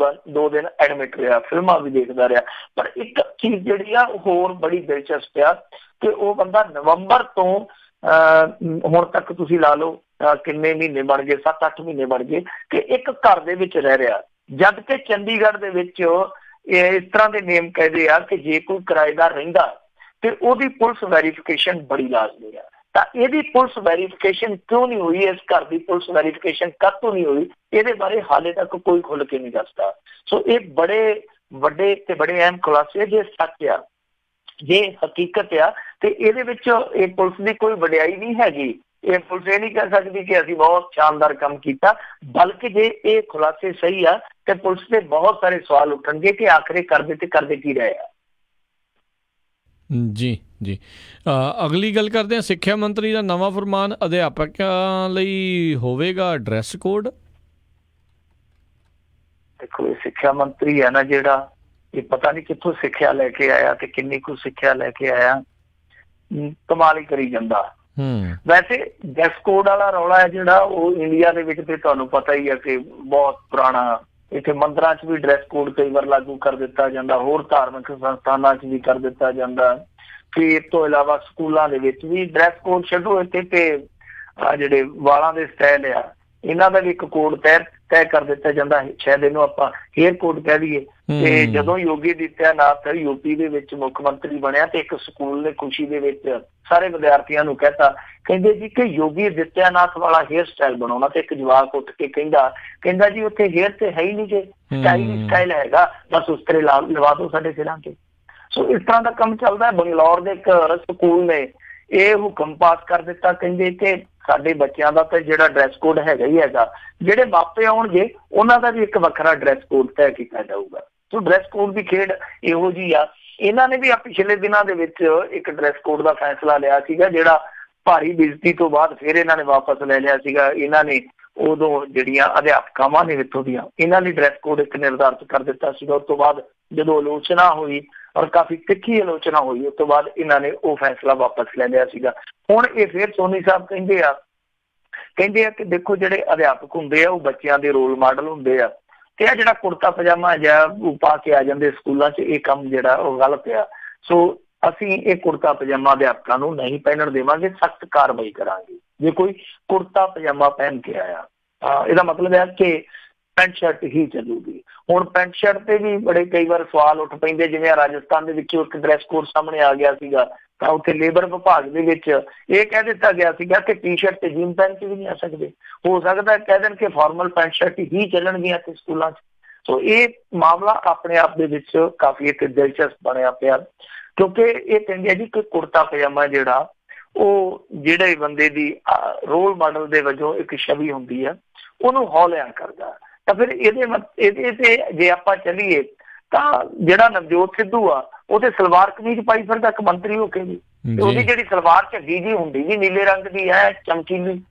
Speaker 2: 2 ਦਿਨ ਐਡਮਿਟ ਰਿਹਾ, ਫਿਲਮਾਂ ਵੀ ਦੇਖਦਾ ਰਿਹਾ। ਪਰ ਇੱਕ ਚੀਜ਼ ਜਿਹੜੀ ਆ ਹੋਰ ਬੜੀ ਦਿਲਚਸਪ ਆ ਕਿ ਉਹ ਬੰਦਾ ਨਵੰਬਰ ਤੋਂ ਹੁਣ ਤੱਕ ਤੁਸੀਂ ਲਾ ਲਓ ਕਿੰਨੇ ਮਹੀਨੇ ਬਣ ਗਏ, 7-8 ਮਹੀਨੇ ਬਣ ਗਏ ਕਿ ਇੱਕ ਘਰ ਦੇ ਵਿੱਚ ਰਹਿ ਰਿਹਾ। ਜਦ ਕਿ ਚੰਡੀਗੜ੍ਹ ਦੇ ਵਿੱਚ ਇਸ ਤਰ੍ਹਾਂ ਦੇ ਨੇਮ ਕਹਿੰਦੇ ਆ ਕਿ ਜੇ ਕੋਈ ਕਿਰਾਏਦਾਰ ਰਹਿੰਦਾ ਤੇ ਉਹਦੀ ਪੁਲਿਸ ਵੈਰੀਫਿਕੇਸ਼ਨ ਬੜੀ ਲਾਜ਼ਮੀ ਆ। ਤਾਂ ਇਹਦੀ ਪੁਲਿਸ ਵੈਰੀਫਿਕੇਸ਼ਨ ਕਿਉਂ ਨਹੀਂ ਹੋਈ, ਇਸ ਘਰ ਦੀ ਪੁਲਿਸ ਵੈਰੀਫਿਕੇਸ਼ਨ ਕਦੋਂ ਨਹੀਂ ਹੋਈ, ਇਹਦੇ ਬਾਰੇ ਹਾਲੇ ਤੱਕ ਕੋਈ ਖੁੱਲ੍ਹ ਕੇ ਨਹੀਂ ਦੱਸਦਾ। ਸੋ ਇਹ ਬੜੇ ਵੱਡੇ ਤੇ ਬੜੇ ਅਹਿਮ ਖੁਲਾਸੇ ਜੇ ਸੱਚ ਆ, ਜੇ ਹਕੀਕਤ ਆ, ਤੇ ਇਹਦੇ ਵਿੱਚ ਇਹ ਪੁਲਿਸ ਦੀ ਕੋਈ ਵਡਿਆਈ ਨਹੀਂ ਹੈਗੀ। ਇਹ ਪੁਲਿਸ ਇਹ ਨਹੀਂ ਕਹਿ ਸਕਦੀ ਕਿ ਅਸੀਂ ਬਹੁਤ ਸ਼ਾਨਦਾਰ ਕੰਮ ਕੀਤਾ, ਬਲਕਿ ਜੇ ਇਹ ਖੁਲਾਸੇ ਸਹੀ ਆ ਤੇ ਪੁਲਿਸ ਦੇ ਬਹੁਤ ਸਾਰੇ ਸਵਾਲ ਉੱਠਣਗੇ ਕਿ ਆਖਰੇ ਕਰਦੇ ਕੀ ਰਹੇ ਆ।
Speaker 1: ਜੀ ਜੀ। ਅਗਲੀ ਗੱਲ ਕਰਦੇ ਹਾਂ, ਸਿੱਖਿਆ ਮੰਤਰੀ ਦਾ ਨਵਾਂ ਫਰਮਾਨ, ਅਧਿਆਪਕਾਂ ਲਈ ਹੋਵੇਗਾ ਡਰੈਸ ਕੋਡ।
Speaker 2: ਦੇਖੋ ਇਹ ਸਿੱਖਿਆ ਮੰਤਰੀ ਹੈ ਨਾ ਜਿਹੜਾ, ਇਹ ਪਤਾ ਨਹੀਂ ਕਿੱਥੋਂ ਸਿੱਖਿਆ ਲੈ ਕੇ ਆਇਆ ਤੇ ਕਿੰਨੀ ਕੁ ਸਿੱਖਿਆ ਲੈ ਕੇ ਆਇਆ, ਕਮਾਲ ਹੀ ਕਰੀ ਜਾਂਦਾ। ਵੈਸੇ ਡਰੈਸ ਕੋਡ ਵਾਲਾ ਰੌਲਾ ਹੈ ਜਿਹੜਾ ਉਹ ਇੰਡੀਆ ਦੇ ਵਿੱਚ ਤੇ ਤੁਹਾਨੂੰ ਪਤਾ ਹੀ ਹੈ ਕਿ ਬਹੁਤ ਪੁਰਾਣਾ। ਇੱਥੇ ਮੰਦਰਾਂ 'ਚ ਵੀ ਡਰੈਸ ਕੋਡ ਕਈ ਵਾਰ ਲਾਗੂ ਕਰ ਦਿੱਤਾ ਜਾਂਦਾ, ਹੋਰ ਧਾਰਮਿਕ ਸੰਸਥਾਨਾਂ 'ਚ ਵੀ ਕਰ ਦਿੱਤਾ ਜਾਂਦਾ। ਫਿਰ ਇਸ ਤੋਂ ਇਲਾਵਾ ਸਕੂਲਾਂ ਦੇ ਵਿੱਚ ਵੀ ਡਰੈਸ ਕੋਡ ਛੱਡੋ, ਇੱਥੇ ਤੇ ਜਿਹੜੇ ਵਾਲਾਂ ਦੇ ਸਟਾਈਲ ਆ ਇਹਨਾਂ ਦਾ ਵੀ ਇੱਕ ਕੋਡ ਤੈਅ ਕਰ ਦਿੱਤਾ ਜਾਂਦਾ, ਸ਼ਾਇਦ ਇਹਨੂੰ ਆਪਾਂ ਹੇਅਰ ਕੋਡ ਕਹਿ ਦਈਏ। ਤੇ ਜਦੋਂ ਯੋਗੀ ਆਦਿੱਤਿਆਨਾਥ ਯੂਪੀ ਦੇ ਵਿੱਚ ਮੁੱਖ ਮੰਤਰੀ ਬਣਿਆ ਤੇ ਇੱਕ ਸਕੂਲ ਨੇ ਖੁਸ਼ੀ ਦੇ ਵਿੱਚ ਸਾਰੇ ਵਿਦਿਆਰਥੀਆਂ ਨੂੰ ਕਹਿਤਾ, ਕਹਿੰਦੇ ਜੀ ਕਿ ਯੋਗੀ ਆਦਿੱਤਿਆਨਾਥ ਵਾਲਾ ਹੇਅਰ ਸਟਾਈਲ ਬਣਾਉਣਾ। ਤੇ ਇੱਕ ਜਵਾਕ ਉੱਠ ਕੇ ਕਹਿੰਦਾ ਜੀ ਉੱਥੇ ਹੇਅਰ ਤੇ ਹੈ ਹੀ ਨਹੀਂ, ਜੇ ਸਟਾਈਲ ਹੈਗਾ ਬਸ ਉਸ ਤਰ੍ਹਾਂ ਲਵਾ ਦੋ ਸਾਡੇ ਸਿਰਾਂ ਤੇ। ਸੋ ਇਸ ਤਰ੍ਹਾਂ ਦਾ ਕੰਮ ਚੱਲਦਾ। ਬੰਗਲੌਰ ਦੇ ਇੱਕ ਸਕੂਲ ਨੇ ਇਹ ਹੁਕਮ ਪਾਸ ਕਰ ਦਿੱਤਾ, ਕਹਿੰਦੇ ਕਿ ਸਾਡੇ ਬੱਚਿਆਂ ਦਾ ਤਾਂ ਜਿਹੜਾ ਡਰੈਸ ਕੋਡ ਹੈਗਾ ਹੀ ਹੈਗਾ, ਜਿਹੜੇ ਮਾਪੇ ਆਉਣਗੇ ਉਹਨਾਂ ਦਾ ਵੀ ਇੱਕ ਵੱਖਰਾ ਡਰੈਸ ਕੋਡ ਤੈਅ ਕੀਤਾ ਜਾਊਗਾ। ਸੋ ਡਰੈਸ ਕੋਡ ਦੀ ਖੇਡ ਇਹੋ ਜਿਹੀ ਆ। ਇਹਨਾਂ ਨੇ ਵੀ ਪਿਛਲੇ ਦਿਨਾਂ ਦੇ ਵਿੱਚ ਇੱਕ ਡਰੈਸ ਕੋਡ ਦਾ ਫੈਸਲਾ ਲਿਆ ਸੀਗਾ, ਜਿਹੜਾ ਭਾਰੀ ਬੇਇੱਜ਼ਤੀ ਤੋਂ ਬਾਅਦ ਫਿਰ ਇਹਨਾਂ ਨੇ ਵਾਪਸ ਲੈ ਲਿਆ ਸੀਗਾ। ਇਹਨਾਂ ਨੇ ਉਦੋਂ ਜਿਹੜੀਆਂ ਅਧਿਆਪਕਾਵਾਂ ਨੇ ਇੱਥੋਂ ਦੀਆਂ, ਇਹਨਾਂ ਲਈ ਡਰੈਸ ਕੋਡ ਇੱਕ ਨਿਰਧਾਰਿਤ ਕਰ ਦਿੱਤਾ ਸੀਗਾ। ਉਸ ਤੋਂ ਬਾਅਦ ਜਦੋਂ ਆਲੋਚਨਾ ਹੋਈ ਔਰ ਕਾਫੀ ਤਿੱਖੀ ਆਲੋਚਨਾ ਹੋਈ, ਉਸ ਤੋਂ ਬਾਅਦ ਇਹਨਾਂ ਨੇ ਉਹ ਫੈਸਲਾ ਵਾਪਸ ਲੈ ਲਿਆ ਸੀਗਾ। ਹੁਣ ਇਹ ਫਿਰ ਸੋਨੀ ਸਾਹਿਬ ਕਹਿੰਦੇ ਆ ਕਿ ਦੇਖੋ ਜਿਹੜੇ ਅਧਿਆਪਕ ਹੁੰਦੇ ਆ ਉਹ ਬੱਚਿਆਂ ਦੇ ਰੋਲ ਮਾਡਲ ਹੁੰਦੇ ਆ, ਤੇ ਆ ਜਿਹੜਾ ਕੁੜਤਾ ਪਜਾਮਾ ਜਾਂ ਪਾ ਕੇ ਆ ਜਾਂਦੇ ਸਕੂਲਾਂ 'ਚ, ਇਹ ਕੰਮ ਜਿਹੜਾ ਉਹ ਗਲਤ ਆ। ਸੋ ਅਸੀਂ ਇਹ ਕੁੜਤਾ ਪਜਾਮਾ ਅਧਿਆਪਕਾਂ ਨੂੰ ਨਹੀਂ ਪਹਿਨਣ ਦੇਵਾਂਗੇ, ਸਖਤ ਕਾਰਵਾਈ ਕਰਾਂਗੇ ਜੇ ਕੋਈ ਕੁੜਤਾ ਪਜਾਮਾ ਪਹਿਨ ਕੇ ਆਇਆ। ਇਹਦਾ ਮਤਲਬ ਹੈ ਕਿ ਪੈਂਟ ਸ਼ਰਟ ਹੀ ਚੱਲੂਗੀ। ਹੁਣ ਪੈਂਟ ਸ਼ਰਟ ਤੇ ਵੀ ਬੜੇ ਕਈ ਵਾਰ ਸਵਾਲ ਉੱਠ ਪੈਂਦੇ, ਜਿਵੇਂ ਰਾਜਸਥਾਨ ਦੇ ਵਿੱਚੋਂ ਇੱਕ ਡਰੈਸ ਕੋਡ ਸਾਹਮਣੇ ਆ ਗਿਆ ਸੀਗਾ, ਤਾਂ ਉੱਥੇ ਲੇਬਰ ਵਿਭਾਗ ਦੇ ਵਿੱਚ ਇਹ ਕਹਿ ਦਿੱਤਾ ਗਿਆ ਸੀਗਾ ਕਿ ਟੀ ਸ਼ਰਟ ਤੇ ਜੀਨ ਪਹਿਨ ਕੇ ਵੀ ਨਹੀਂ ਆ ਸਕਦੇ। ਹੋ ਸਕਦਾ ਕਹਿ ਦੇਣ ਕਿ ਫਾਰਮਲ ਪੈਂਟ ਸ਼ਰਟ ਹੀ ਚੱਲਣਗੀਆਂ ਇੱਥੇ ਸਕੂਲਾਂ 'ਚ। ਸੋ ਇਹ ਮਾਮਲਾ ਆਪਣੇ ਆਪ ਦੇ ਵਿੱਚ ਕਾਫੀ ਇੱਕ ਦਿਲਚਸਪ ਬਣਿਆ ਪਿਆ, ਕਿਉਂਕਿ ਇਹ ਕਹਿੰਦੇ ਆ ਜੀ ਕਿ ਕੁੜਤਾ ਪਜਾਮਾ ਜਿਹੜਾ ਉਹ ਜਿਹੜੇ ਬੰਦੇ ਦੀ ਰੋਲ ਮਾਡਲ ਦੇ ਵਜੋਂ ਇੱਕ ਛਵੀ ਹੁੰਦੀ ਆ ਉਹਨੂੰ ਹੌਲਿਆਂ ਕਰਦਾ। ਤਾਂ ਫਿਰ ਇਹਦੇ ਤੇ ਜੇ ਆਪਾਂ ਚੱਲੀਏ ਤਾਂ ਜਿਹੜਾ ਨਵਜੋਤ ਸਿੱਧੂ ਆ ਉਹ ਤੇ ਸਲਵਾਰ ਕਮੀਜ਼ ਪਾਈ ਫਿਰਦਾ ਇੱਕ ਮੰਤਰੀ ਹੋ ਕੇ ਵੀ, ਤੇ ਉਹਦੀ ਜਿਹੜੀ ਸਲਵਾਰ ਝੱਗੀ ਜੀ ਹੁੰਦੀ ਜੀ ਨੀਲੇ ਰੰਗ ਦੀ ਹੈ, ਚਮਕੀਲੀ,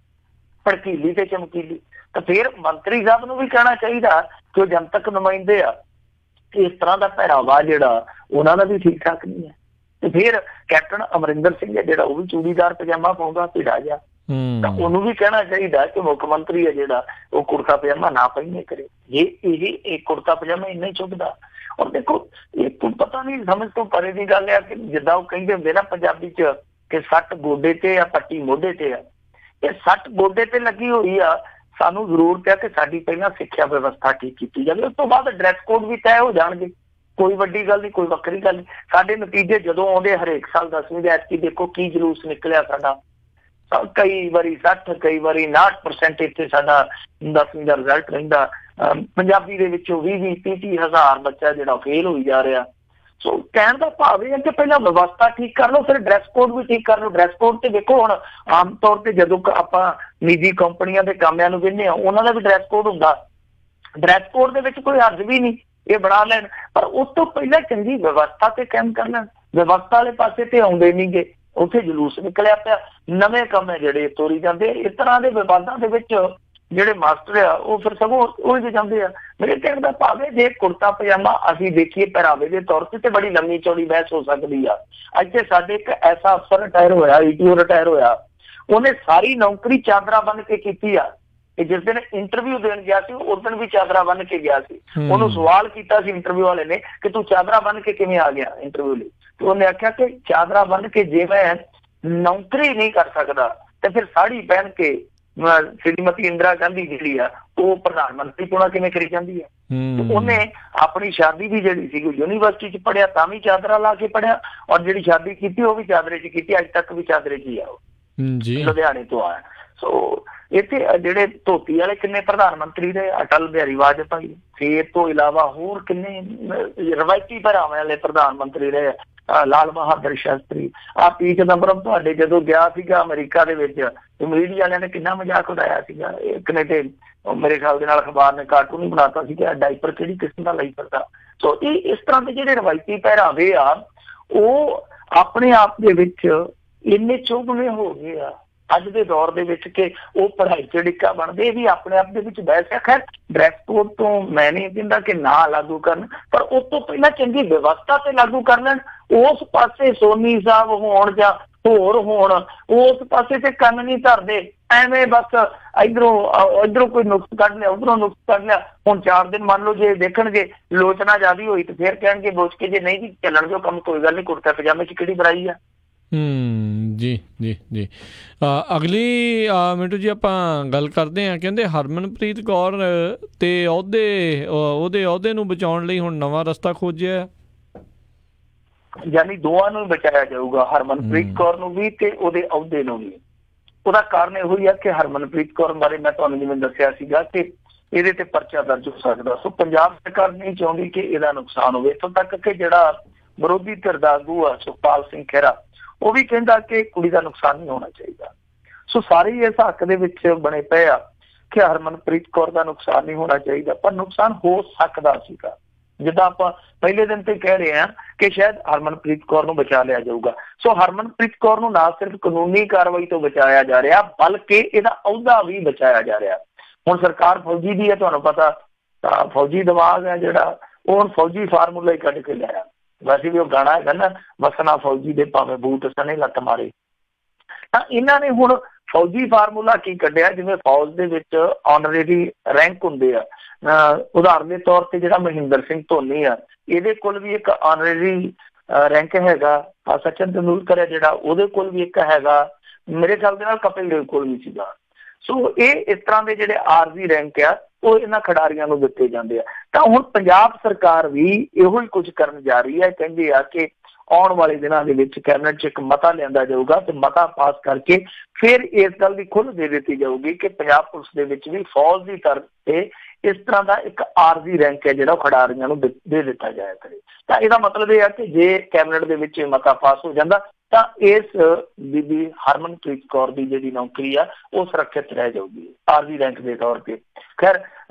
Speaker 2: ਭੜਕੀਲੀ ਤੇ ਚਮਕੀਲੀ। ਤਾਂ ਫਿਰ ਮੰਤਰੀ ਸਾਹਿਬ ਨੂੰ ਵੀ ਕਹਿਣਾ ਚਾਹੀਦਾ ਕਿ ਉਹ ਜਨਤਕ ਨੁਮਾਇੰਦੇ ਆ, ਇਸ ਤਰ੍ਹਾਂ ਦਾ ਪਹਿਰਾਵਾ ਜਿਹੜਾ ਉਹਨਾਂ ਦਾ ਵੀ ਠੀਕ ਠਾਕ ਨਹੀਂ ਹੈ। ਤੇ ਫਿਰ ਕੈਪਟਨ ਅਮਰਿੰਦਰ ਸਿੰਘ ਹੈ ਜਿਹੜਾ ਉਹ ਵੀ ਚੂੜੀਦਾਰ ਪਜਾਮਾ ਪਾਉਂਦਾ ਭੀੜਾ ਜਿਹਾ, ਤਾਂ ਉਹਨੂੰ ਵੀ ਕਹਿਣਾ ਚਾਹੀਦਾ ਕਿ ਮੁੱਖ ਮੰਤਰੀ ਹੈ ਜਿਹੜਾ ਉਹ ਕੁੜਤਾ ਪਜਾਮਾ ਨਾ ਪਹਿਨੇ ਕਰੇ। ਜੇ ਇਹ ਕੁੜਤਾ ਪਜਾਮਾ ਇੰਨਾ ਹੀ ਚੁੱਭਦਾ। ਔਰ ਦੇਖੋ ਇਹ ਪਤਾ ਨਹੀਂ ਸਮਝ ਤੋਂ ਪਰੇ ਦੀ ਗੱਲ ਆ ਕਿ ਜਿੱਦਾਂ ਉਹ ਕਹਿੰਦੇ ਹੁੰਦੇ ਨਾ ਪੰਜਾਬੀ 'ਚ ਕਿ ਸੱਟ ਗੋਡੇ ਤੇ ਆ ਪੱਟੀ ਮੋਢੇ ਤੇ ਆ, ਇਹ ਸੱਟ ਗੋਡੇ ਤੇ ਲੱਗੀ ਹੋਈ ਆ। ਸਾਨੂੰ ਜ਼ਰੂਰਤ ਹੈ ਕਿ ਸਾਡੀ ਪਹਿਲਾਂ ਸਿੱਖਿਆ ਵਿਵਸਥਾ ਠੀਕ ਕੀਤੀ ਜਾਵੇ, ਉਸ ਤੋਂ ਬਾਅਦ ਡਰੈਸ ਕੋਡ ਵੀ ਤੈਅ ਹੋ ਜਾਣਗੇ। ਕੋਈ ਵੱਡੀ ਗੱਲ ਨਹੀਂ, ਕੋਈ ਵੱਖਰੀ ਗੱਲ ਨਹੀਂ। ਸਾਡੇ ਨਤੀਜੇ ਜਦੋਂ ਆਉਂਦੇ ਹਰੇਕ ਸਾਲ 10ਵੀਂ ਦੇ, ਐਤਕੀ ਦੇਖੋ ਕੀ ਜਲੂਸ ਨਿਕਲਿਆ ਸਾਡਾ। ਕਈ ਵਾਰੀ 60, ਕਈ ਵਾਰੀ 59% ਇੱਥੇ ਸਾਡਾ 10ਵੀਂ ਦਾ ਰਿਜ਼ਲਟ ਰਹਿੰਦਾ। ਪੰਜਾਬੀ ਦੇ ਵਿੱਚੋਂ 20-30 ਹਜ਼ਾਰ ਬੱਚਾ ਜਿਹੜਾ ਫੇਲ ਹੋਈ ਜਾ ਰਿਹਾ। ਸੋ ਕਹਿਣ ਦਾ ਭਾਵ ਇਹ ਹੈ ਕਿ ਪਹਿਲਾਂ ਵਿਵਸਥਾ ਠੀਕ ਕਰ ਲਓ, ਫਿਰ ਡਰੈਸ ਕੋਡ ਵੀ ਠੀਕ ਕਰ ਲਓ। ਡਰੈਸ ਕੋਡ ਤੇ ਦੇਖੋ ਹੁਣ ਆਮ ਤੌਰ ਤੇ ਜਦੋਂ ਆਪਾਂ ਨਿੱਜੀ ਕੰਪਨੀਆਂ ਦੇ ਕਾਮਿਆਂ ਨੂੰ ਕਹਿੰਦੇ ਹਾਂ ਉਹਨਾਂ ਦਾ ਵੀ ਡਰੈਸ ਕੋਡ ਹੁੰਦਾ। ਡਰੈਸ ਕੋਡ ਦੇ ਵਿੱਚ ਕੋਈ ਹਰਜ ਵੀ ਨਹੀਂ, ਇਹ ਬਣਾ ਲੈਣ, ਪਰ ਉਸ ਤੋਂ ਪਹਿਲਾਂ ਚੰਗੀ ਵਿਵਸਥਾ ਤੇ ਕਾਇਮ ਕਰ ਲੈਣ। ਵਿਵਸਥਾ ਵਾਲੇ ਪਾਸੇ ਤੇ ਆਉਂਦੇ ਨੀ ਗੇ, ਉੱਥੇ ਜਲੂਸ ਨਿਕਲਿਆ ਪਿਆ, ਨਵੇਂ ਕੰਮ ਹੈ ਜਿਹੜੇ ਤੋਰੀ ਜਾਂਦੇ। ਇਸ ਤਰ੍ਹਾਂ ਦੇ ਵਿਵਾਦਾਂ ਦੇ ਵਿੱਚ ਜਿਹੜੇ ਮਾਸਟਰ ਆ ਉਹ ਫਿਰ ਸਗੋਂ ਉਲਝ ਜਾਂਦੇ ਆ। ਮੇਰੇ ਕਹਿਣ ਦਾ ਭਾਵ ਹੈ ਜੇ ਕੁੜਤਾ ਪਜਾਮਾ ਅਸੀਂ ਦੇਖੀਏ ਪਹਿਰਾਵੇ ਦੇ ਤੌਰ ਤੇ ਬੜੀ ਲੰਮੀ ਚੌੜੀ ਬਹਿਸ ਹੋ ਸਕਦੀ ਆ। ਇੱਥੇ ਸਾਡੇ ਇੱਕ ਐਸਾ ਅਫਸਰ ਰਿਟਾਇਰ ਹੋਇਆ, ETO ਰਿਟਾਇਰ ਹੋਇਆ, ਉਹਨੇ ਸਾਰੀ ਨੌਕਰੀ ਚਾਦਰਾ ਬੰਨ ਕੇ ਕੀਤੀ ਆ। ਤੇ ਜਿਸ ਦਿਨ ਇੰਟਰਵਿਊ ਦੇਣ ਗਿਆ ਸੀ ਉਸ ਦਿਨ ਵੀ ਚਾਦਰਾ ਬੰਨ ਕੇ ਗਿਆ ਸੀ। ਉਹਨੂੰ ਸਵਾਲ ਕੀਤਾ ਸੀ ਇੰਟਰਵਿਊ ਵਾਲੇ ਨੇ ਕਿ ਤੂੰ ਚਾਦਰਾ ਬੰਨ ਕੇ ਕਿਵੇਂ ਆ ਗਿਆ ਇੰਟਰਵਿਊ ਲਈ, ਤੇ ਉਹਨੇ ਆਖਿਆ ਕਿ ਚਾਦਰਾ ਬੰਨ ਕੇ ਜੇ ਮੈਂ ਨੌਕਰੀ ਨਹੀਂ ਕਰ ਸਕਦਾ ਤੇ ਫਿਰ ਸਾੜੀ ਪਹਿਨ ਕੇ ਸ਼੍ਰੀਮਤੀ ਇੰਦਰਾ ਗਾਂਧੀ ਜਿਹੜੀ ਆ ਉਹ ਪ੍ਰਧਾਨ ਮੰਤਰੀ ਕੋਲ ਕਿਵੇਂ ਕਰੀ ਜਾਂਦੀ ਆ। ਉਹਨੇ ਆਪਣੀ ਸ਼ਾਦੀ ਵੀ ਜਿਹੜੀ ਸੀ ਯੂਨੀਵਰਸਿਟੀ 'ਚ ਪੜ੍ਹਿਆ ਤਾਂ ਵੀ ਚਾਦਰਾ ਲਾ ਕੇ ਪੜ੍ਹਿਆ, ਔਰ ਜਿਹੜੀ ਸ਼ਾਦੀ ਕੀਤੀ ਉਹ ਵੀ ਚਾਦਰੇ 'ਚ ਕੀਤੀ, ਅੱਜ ਤੱਕ ਵੀ ਚਾਦਰੇ 'ਚ ਹੀ ਆ। ਉਹ ਲੁਧਿਆਣੇ ਤੋਂ ਆਇਆ। ਸੋ ਇੱਥੇ ਜਿਹੜੇ ਧੋਤੀ ਵਾਲੇ ਕਿੰਨੇ ਪ੍ਰਧਾਨ ਮੰਤਰੀ ਰਹੇ, ਅਟਲ ਬਿਹਾਰੀ ਵਾਜਪਾਈ, ਫਿਰ ਤੋਂ ਇਲਾਵਾ ਹੋਰ ਕਿੰਨੇ ਰਵਾਇਤੀ ਪਹਿਰਾਵੇ ਵਾਲੇ ਪ੍ਰਧਾਨ ਮੰਤਰੀ ਰਹੇ, ਲਾਲ ਬਹਾਦਰ ਸ਼ਾਸਤਰੀ। ਪੀ ਚਿਦੰਬਰਮ ਤੁਹਾਡੇ ਜਦੋਂ ਗਿਆ ਸੀਗਾ ਅਮਰੀਕਾ ਦੇ ਵਿੱਚ, ਮੀਡੀਆ ਵਾਲਿਆਂ ਨੇ ਕਿੰਨਾ ਮਜ਼ਾਕ ਉਡਾਇਆ ਸੀਗਾ। ਇੱਕ ਨੇ ਤੇ ਮੇਰੇ ਖਿਆਲ ਦੇ ਨਾਲ ਅਖਬਾਰ ਨੇ ਕਾਰਟੂਨ ਹੀ ਬਣਾਤਾ ਸੀ ਕਿ ਡਾਈਪਰ ਕਿਹੜੀ ਕਿਸਮ ਦਾ ਲਈ ਫਿਰਦਾ। ਸੋ ਇਹ ਇਸ ਤਰ੍ਹਾਂ ਦੇ ਜਿਹੜੇ ਰਵਾਇਤੀ ਪਹਿਰਾਵੇ ਆ ਉਹ ਆਪਣੇ ਆਪ ਦੇ ਵਿੱਚ ਇੰਨੇ ਚੁਭਵੇਂ ਹੋ ਗਏ ਆ ਅੱਜ ਦੇ ਦੌਰ ਦੇ ਵਿੱਚ ਕਿ ਉਹ ਪੜ੍ਹਾਈ 'ਚ ਡਿੱਕਾ ਬਣਦੇ। ਇਹ ਵੀ ਆਪਣੇ ਆਪ ਦੇ ਵਿੱਚ ਬਹਿਸ ਹੈ। ਖੈਰ ਡਰੈਸ ਕੋਡ ਤੋਂ ਮੈਂ ਨਹੀਂ ਕਹਿੰਦਾ ਕਿ ਨਾ ਲਾਗੂ ਕਰਨ, ਪਰ ਉਸ ਤੋਂ ਪਹਿਲਾਂ ਚੰਗੀ ਵਿਵਸਥਾ ਤੇ ਲਾਗੂ ਕਰ ਲੈਣ। ਉਸ ਪਾਸੇ ਸੋਨੀ ਸਾਹਿਬ ਹੋਣ ਜਾਂ ਹੋਰ ਹੋਣ, ਉਸ ਪਾਸੇ ਤੇ ਕੰਨ ਨਹੀਂ ਧਰਦੇ। ਐਵੇਂ ਬਸ ਇੱਧਰੋਂ ਕੋਈ ਨੁਕਸ ਕੱਢ ਲਿਆ, ਉੱਧਰੋਂ ਨੁਕਸ ਕੱਢ ਲਿਆ। ਹੁਣ 4 ਦਿਨ ਮੰਨ ਲਓ ਜੇ ਦੇਖਣਗੇ ਲੋਚਨਾ ਜ਼ਿਆਦਾ ਹੋਈ ਤੇ ਫਿਰ ਕਹਿਣਗੇ ਬੋਚ ਕੇ ਜੇ ਨਹੀਂ ਜੀ ਚੱਲਣ ਦਿਓ ਕੰਮ, ਕੋਈ ਗੱਲ ਨਹੀਂ, ਕੁੜਤਾ ਪਜਾਮੇ 'ਚ ਕਿਹੜੀ ਬੁਰਾਈ ਆ।
Speaker 1: ਜੀ ਜੀ ਜੀ। ਅਗਲੀ ਮਿੰਟੂ ਜੀ ਆਪਾਂ ਗੱਲ ਕਰਦੇ ਹਾਂ, ਕਹਿੰਦੇ ਹਰਮਨਪ੍ਰੀਤ ਕੌਰ ਤੇ ਉਹਦੇ ਅਹੁਦੇ ਨੂੰ ਬਚਾਉਣ ਲਈ ਹੁਣ ਨਵਾਂ ਰਸਤਾ ਖੋਜਿਆ,
Speaker 2: ਯਾਨੀ ਦੋਵਾਂ ਨੂੰ ਬਚਾਇਆ ਜਾਊਗਾ, ਹਰਮਨਪ੍ਰੀਤ ਕੌਰ ਨੂੰ ਵੀ ਤੇ ਉਹਦੇ ਅਹੁਦੇ ਨੂੰ ਵੀ। ਉਹਦਾ ਕਾਰਨ ਇਹੋ ਹੀ ਆ ਕਿ ਹਰਮਨਪ੍ਰੀਤ ਕੌਰ ਬਾਰੇ ਮੈਂ ਤੁਹਾਨੂੰ ਜਿਵੇਂ ਦੱਸਿਆ ਸੀਗਾ ਕਿ ਇਹਦੇ ਤੇ ਪਰਚਾ ਦਰਜ ਹੋ ਸਕਦਾ। ਸੋ ਪੰਜਾਬ ਸਰਕਾਰ ਨਹੀਂ ਚਾਹੁੰਦੀ ਕਿ ਇਹਦਾ ਨੁਕਸਾਨ ਹੋਵੇ, ਇੱਥੋਂ ਤੱਕ ਕਿ ਜਿਹੜਾ ਵਿਰੋਧੀ ਧਿਰ ਦਾ ਆਗੂ ਆ ਸੁਖਪਾਲ ਸਿੰਘ ਖਹਿਰਾ ਉਹ ਵੀ ਕਹਿੰਦਾ ਕਿ ਕੁੜੀ ਦਾ ਨੁਕਸਾਨ ਨਹੀਂ ਹੋਣਾ ਚਾਹੀਦਾ। ਸੋ ਸਾਰੇ ਇਸ ਹੱਕ ਦੇ ਵਿੱਚ ਬਣੇ ਪਏ ਆ ਕਿ ਹਰਮਨਪ੍ਰੀਤ ਕੌਰ ਦਾ ਨੁਕਸਾਨ ਨਹੀਂ ਹੋਣਾ ਚਾਹੀਦਾ, ਪਰ ਨੁਕਸਾਨ ਹੋ ਸਕਦਾ ਸੀਗਾ। ਜਿੱਦਾਂ ਆਪਾਂ ਪਹਿਲੇ ਦਿਨ ਤੇ ਕਹਿ ਰਹੇ ਹਾਂ ਕਿ ਸ਼ਾਇਦ ਹਰਮਨਪ੍ਰੀਤ ਕੌਰ ਨੂੰ ਬਚਾ ਲਿਆ ਜਾਊਗਾ। ਸੋ ਹਰਮਨਪ੍ਰੀਤ ਕੌਰ ਨੂੰ ਨਾ ਸਿਰਫ ਕਾਨੂੰਨੀ ਕਾਰਵਾਈ ਤੋਂ ਬਚਾਇਆ ਜਾ ਰਿਹਾ ਬਲਕਿ ਇਹਦਾ ਅਹੁਦਾ ਵੀ ਬਚਾਇਆ ਜਾ ਰਿਹਾ। ਹੁਣ ਸਰਕਾਰ ਫੌਜੀ ਦੀ ਹੈ, ਤੁਹਾਨੂੰ ਪਤਾ, ਤਾਂ ਫੌਜੀ ਦਿਮਾਗ ਹੈ ਜਿਹੜਾ ਉਹ ਹੁਣ ਫੌਜੀ ਫਾਰਮੂਲਾ ਹੀ ਕੱਢ ਕੇ ਲਿਆਇਆ। ਵੈਸੇ ਵੀ ਉਹ ਗਾਣਾ ਹੈਗਾ ਨਾ, ਵਸਣਾ ਫੌਜੀ ਦੇ ਭਾਵੇਂ ਬੂਟ ਸਣੇ ਲੱਤ ਮਾਰੇ। ਤਾਂ ਇਹਨਾਂ ਨੇ ਹੁਣ ਫੌਜੀ ਫਾਰਮੂਲਾ ਕੀ ਕੱਢਿਆ, ਜਿਵੇਂ ਫੌਜ ਦੇ ਵਿੱਚ ਆਨਰੇਰੀ ਰੈਂਕ ਹੁੰਦੇ ਆ, ਉਦਾਹਰਨ ਦੇ ਤੌਰ ਤੇ ਜਿਹੜਾ ਮਹਿੰਦਰ ਸਿੰਘ ਧੋਨੀ ਆ, ਇਹਦੇ ਕੋਲ ਵੀ ਇੱਕ ਆਨਰੇਰੀ ਰੈਂਕ ਹੈਗਾ। ਸਚਿਨ ਤੰਦੂਲਕਰ ਹੈ ਜਿਹੜਾ, ਉਹਦੇ ਕੋਲ ਵੀ ਇੱਕ ਹੈਗਾ। ਮੇਰੇ ਖਿਆਲ ਦੇ ਨਾਲ ਕਪਿਲ ਦੇਵ ਕੋਲ ਵੀ ਸੀਗਾ। ਸੋ ਇਹ ਇਸ ਤਰ੍ਹਾਂ ਦੇ ਜਿਹੜੇ ਆਰਜ਼ੀ ਰੈਂਕ ਆ ਉਹ ਇਹਨਾਂ ਖਿਡਾਰੀਆਂ ਨੂੰ ਦਿੱਤੇ ਜਾਂਦੇ ਆ। ਤਾਂ ਹੁਣ ਪੰਜਾਬ ਸਰਕਾਰ ਵੀ ਇਹੋ ਹੀ ਕੁਝ ਕਰਨ ਜਾ ਰਹੀ ਹੈ। ਕਹਿੰਦੇ ਆ ਕਿ ਆਉਣ ਵਾਲੇ ਦਿਨਾਂ ਦੇ ਵਿੱਚ ਕੈਬਨਿਟ 'ਚ ਇੱਕ ਮਤਾ ਲਿਆਂਦਾ ਜਾਊਗਾ ਤੇ ਮਤਾ ਪਾਸ ਕਰਕੇ ਫਿਰ ਇਸ ਗੱਲ ਦੀ ਖੁੱਲ੍ਹ ਦੇ ਦਿੱਤੀ ਜਾਊਗੀ ਕਿ ਪੰਜਾਬ ਪੁਲਿਸ ਦੇ ਵਿੱਚ ਵੀ ਫੌਜ ਦੀ ਤਰਫ ਤੇ ਇਸ ਤਰ੍ਹਾਂ ਦਾ ਇੱਕ ਆਰਜ਼ੀ ਰੈਂਕ ਹੈ ਜਿਹੜਾ ਖਿਡਾਰੀਆਂ ਨੂੰ ਦੇ ਦਿੱਤਾ ਜਾਇਆ ਕਰੇ। ਤਾਂ ਇਹਦਾ ਮਤਲਬ ਇਹ ਆ ਕਿ ਜੇ ਕੈਬਨਿਟ ਦੇ ਵਿੱਚ ਮਤਾ ਪਾਸ ਹੋ ਜਾਂਦਾ ਤਾਂ ਇਸ ਬੀਬੀ ਹਰਮਨਪ੍ਰੀਤ ਕੌਰ ਦੀ ਜਿਹੜੀ ਨੌਕਰੀ ਆ ਉਹ ਸੁਰੱਖਿਅਤ ਰਹਿ ਜਾਊਗੀ ਆਰਜ਼ੀ ਰੈਂਕ ਦੇ ਤੌਰ ਤੇ। ਖੈਰ